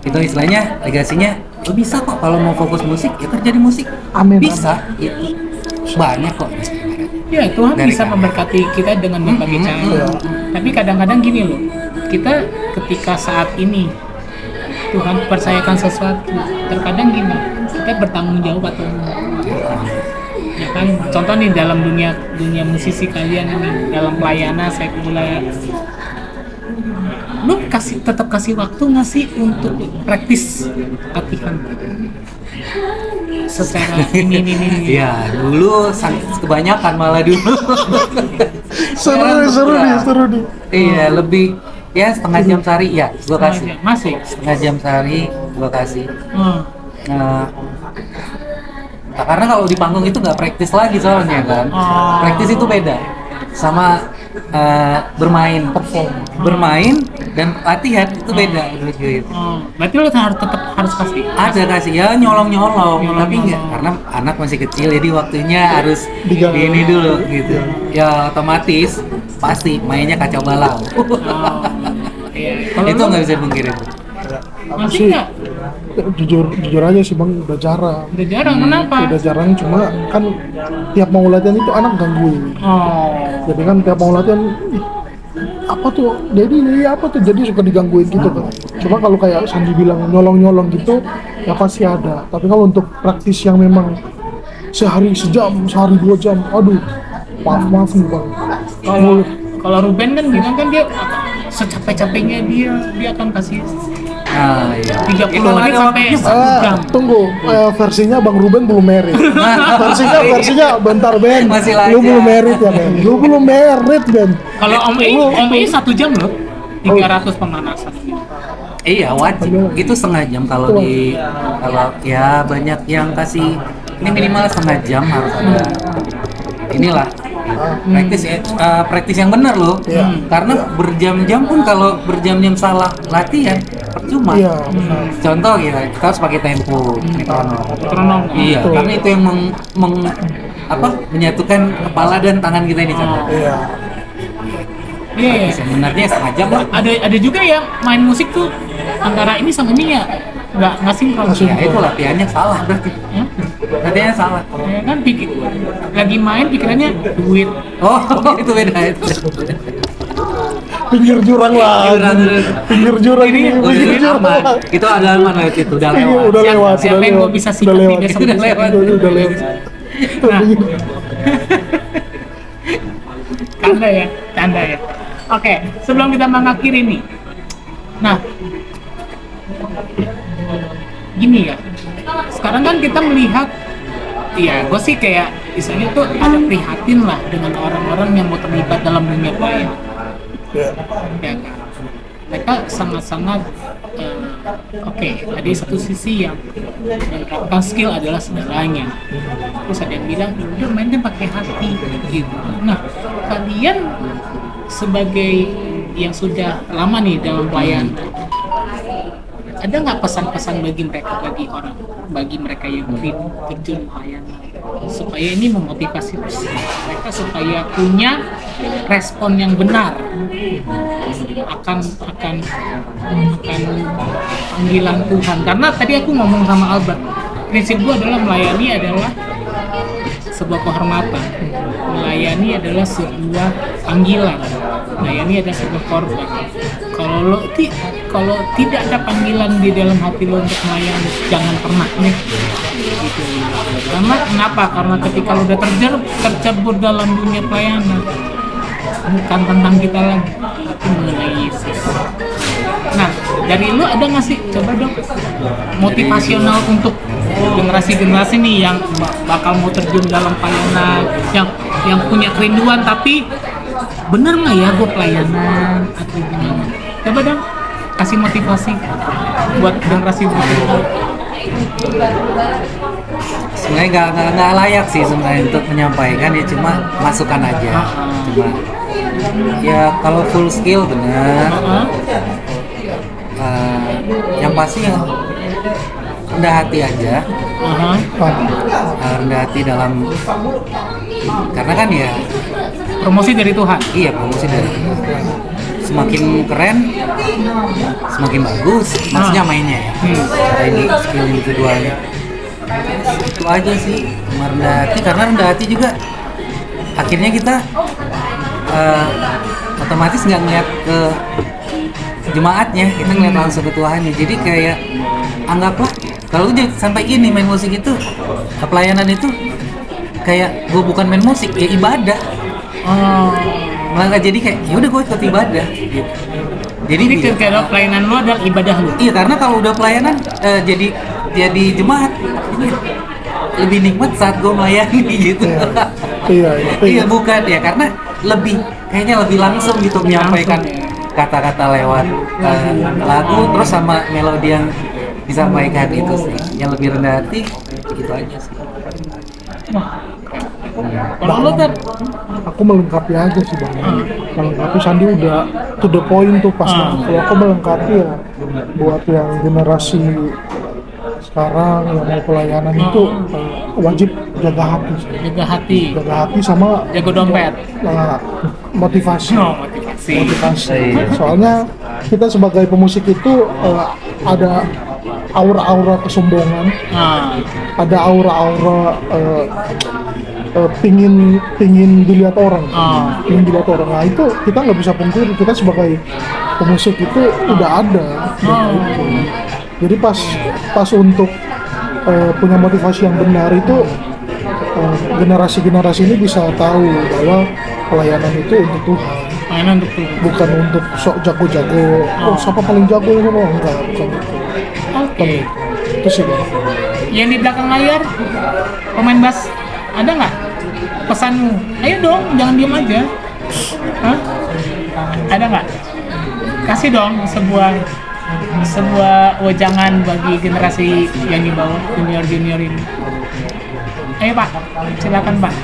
[SPEAKER 3] itu istilahnya legasinya. Lo bisa kok kalau mau fokus musik ya kerja di musik.
[SPEAKER 4] Amin.
[SPEAKER 3] Bisa, itu banyak kok.
[SPEAKER 1] Ya, Tuhan
[SPEAKER 3] Dari
[SPEAKER 1] bisa
[SPEAKER 3] kami.
[SPEAKER 1] memberkati kita dengan berbagai cara. Tapi kadang-kadang gini loh, kita ketika saat ini Tuhan percayakan sesuatu, terkadang gini, kita bertanggung jawab atau enggak. Ya kan, contoh nih dalam dunia musisi kalian ini, dalam pelayanan sekuler, lu tetap kasih waktu nggak sih untuk praktis latihan secara ini.
[SPEAKER 3] Ya, dulu kebanyakan malah dulu.
[SPEAKER 4] Seru nih.
[SPEAKER 3] Iya, lebih ya setengah jam sehari ya gua kasih.
[SPEAKER 1] Masih.
[SPEAKER 3] Setengah jam sehari gua kasih. Karena kalau di panggung itu nggak praktis lagi soalnya kan. Praktis itu beda sama bermain dan latihan itu beda menurut gue itu.
[SPEAKER 1] Berarti lo harus kasih.
[SPEAKER 3] Ada kasih ya, nyolong tapi enggak, karena anak masih kecil jadi waktunya harus ini dulu gitu. Ya otomatis pasti mainnya kacau balau. Itu nggak bisa dipungkiri.
[SPEAKER 1] Masih nggak?
[SPEAKER 4] Jujur aja sih Bang, udah jarang.
[SPEAKER 1] Kenapa?
[SPEAKER 4] Udah jarang, cuma kan tiap mau latihan itu anak gangguin. Jadi kan tiap mau latihan, apa tuh, jadi suka digangguin gitu kan. Cuma kalau kayak Sandi bilang nyolong gitu, ya pasti ada. Tapi kalau untuk praktis yang memang sehari 2 jam, aduh, maaf nih Bang,
[SPEAKER 1] kalau Ruben kan bilang kan dia secapek-capeknya dia akan kasih
[SPEAKER 3] Nah, iya.
[SPEAKER 1] 30
[SPEAKER 3] Itu
[SPEAKER 1] menit
[SPEAKER 3] ada
[SPEAKER 1] sampai
[SPEAKER 3] waktunya, Pak.
[SPEAKER 1] 1 jam.
[SPEAKER 4] Tunggu, versinya Bang Ruben belum merit. versinya bentar Ben.
[SPEAKER 3] Masih
[SPEAKER 4] Lu
[SPEAKER 3] lajang.
[SPEAKER 4] belum merit ya Ben. Lu belum merit Ben.
[SPEAKER 1] Kalau Om I 1 jam loh, 300 pemanasan.
[SPEAKER 3] Iya wajib. Itu setengah jam kalau ya banyak yang kasih ini minimal setengah jam harus ada. Inilah praktis yang benar loh. Karena berjam-jam pun kalau berjam-jam salah latihan percuma.
[SPEAKER 4] Iya, benar.
[SPEAKER 3] Contoh kita harus pakai tempo, metronom. Iya,
[SPEAKER 4] Betul.
[SPEAKER 3] karena itu yang menyatukan kepala dan tangan kita ini contoh.
[SPEAKER 4] Iya.
[SPEAKER 1] Iya.
[SPEAKER 3] Sebenarnya setengah jam lah.
[SPEAKER 1] Ada juga yang main musik tuh antara ini sama ini ya nggak sinkron.
[SPEAKER 3] Ya itu latihannya salah berarti. Latihannya salah.
[SPEAKER 1] Ya kan lagi main pikirannya duit.
[SPEAKER 3] Oh, itu beda itu.
[SPEAKER 4] Pinggir jurang lah. Pinggir jurang ini. Pinggir jurang.
[SPEAKER 3] Aman. Itu ada aman lah itu udah
[SPEAKER 4] Iya,
[SPEAKER 3] lewat.
[SPEAKER 4] udah lewat.
[SPEAKER 1] Siapa
[SPEAKER 4] udah
[SPEAKER 1] yang
[SPEAKER 4] lewat.
[SPEAKER 1] gua bisa
[SPEAKER 4] Udah
[SPEAKER 1] sikapi
[SPEAKER 4] lewat.
[SPEAKER 1] besok?
[SPEAKER 3] Udah lewat.
[SPEAKER 4] Udah lewat.
[SPEAKER 1] Nah, tanda ya. Oke, sebelum kita mengakhiri nih. Nah, gini ya. Sekarang kan kita melihat, ya gue sih kayak misalnya tuh ada prihatin lah dengan orang-orang yang mau terlibat dalam dunia pelayanan.
[SPEAKER 4] Ya.
[SPEAKER 1] Ya kan? Mereka sangat-sangat oke, ada satu sisi yang mengungkapkan skill adalah segalanya. Terus ada yang bilang, udah mainnya pakai hati gitu. Nah, kalian sebagai yang sudah lama nih dalam pelayanan, ada nggak pesan-pesan bagi mereka yang terjun pelayanan supaya ini memotivasi mereka supaya punya respon yang benar akan panggilan Tuhan? Karena tadi aku ngomong sama Albert, prinsip gua adalah melayani adalah sebuah kehormatan, melayani adalah sebuah panggilan, melayani adalah sebuah korban. Kalau tidak ada panggilan di dalam hati lo untuk melayani, jangan pernah nih gitu. Karena kenapa? Karena ketika lo udah tercebur dalam dunia pelayanan, bukan tentang kita lagi, tapi mengenai Yesus. Nah, dari lu ada nggak sih, coba dong, motivasional untuk generasi-generasi nih yang bakal mau terjun dalam pelayanan, yang punya kerinduan tapi bener nggak ya gue pelayanan atau gimana? Coba dong kasih motivasi buat generasi berikutnya.
[SPEAKER 3] Sebenarnya nggak layak sih sebenarnya untuk menyampaikan, ya cuma masukan aja. Cuma ya kalau full skill benar. Yang pasti ya rendah hati aja. Rendah hati dalam, karena kan ya
[SPEAKER 1] Promosi dari Tuhan.
[SPEAKER 3] iya promosi dari semakin keren semakin bagus, maksudnya mainnya ya. Cara ini skill individualnya itu aja sih. Cuma rendah hati, karena rendah hati juga akhirnya kita otomatis nggak ngeliat ke jemaatnya, kita ngeliat langsung ke Tuhannya. Jadi kayak anggaplah kalau lu sampai gini main musik itu, pelayanan itu kayak gue bukan main musik, ya ibadah. Malah jadi kayak ya udah gue ikut ibadah gitu. Jadi
[SPEAKER 1] Kalau pelayanan lu adalah ibadah lu.
[SPEAKER 3] iya, karena kalau udah pelayanan jadi jemaat ini lebih nikmat saat gue melayani gitu. Iya bukan ya, karena kayaknya lebih langsung gitu menyampaikan kata-kata lewat lagu terus sama melodi yang disampaikan itu sih. Yang lebih rendah hati itu aja sih.
[SPEAKER 1] Kalau lu kan
[SPEAKER 4] Aku melengkapi aja sih Bang. Melengkapi, Sandi udah to the point tuh pas banget. Kalau aku melengkapi ya buat yang generasi sekarang yang mau pelayanan itu wajib jaga hati sih. Jaga hati sama
[SPEAKER 1] jago dompet.
[SPEAKER 4] motivasi.
[SPEAKER 1] Motivasi.
[SPEAKER 4] Soalnya kita sebagai pemusik itu ada aura-aura kesombongan, ada aura-aura pingin dilihat orang, Nah itu kita nggak bisa pungkiri, kita sebagai pemusik itu udah ada. Itu. Jadi pas untuk punya motivasi yang benar itu generasi-generasi ini bisa tahu bahwa pelayanan itu untuk Tuhan,
[SPEAKER 1] Mainan untuk Tuhan.
[SPEAKER 4] bukan untuk sok jago-jago. Oh, siapa paling jago ini? Oh, enggak, bukan itu.
[SPEAKER 1] Oke.
[SPEAKER 4] Itu sih, Bang.
[SPEAKER 1] Yang di belakang layar pemain bass ada nggak pesanmu? Ayo dong, jangan diem aja. Hah? Ada nggak? Kasih dong sebuah wejangan bagi generasi yang di bawah, junior ini. Ayo Pak, silakan Pak.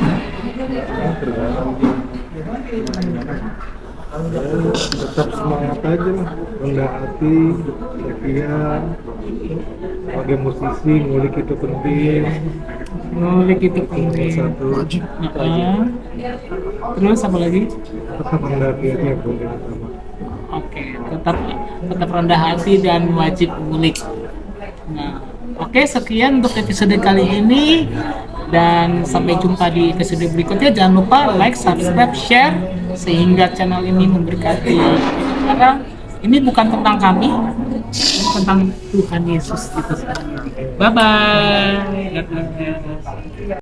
[SPEAKER 5] Tetap semangat aja lah, rendah hati, setia, sebagai musisi ngulik itu penting,
[SPEAKER 1] Ngulik itu penting.
[SPEAKER 5] satu
[SPEAKER 4] Wajib.
[SPEAKER 1] Heeh. Terus apa lagi?
[SPEAKER 5] tetap rendah hati aja yang penting utama.
[SPEAKER 1] Oke, tetap rendah hati dan wajib ngulik. Nah, oke, sekian untuk episode kali ini dan sampai jumpa di episode berikutnya. Jangan lupa like, subscribe, share sehingga channel ini memberkati. Karena ini bukan tentang kami, ini tentang Tuhan Yesus itu sendiri. Bye bye.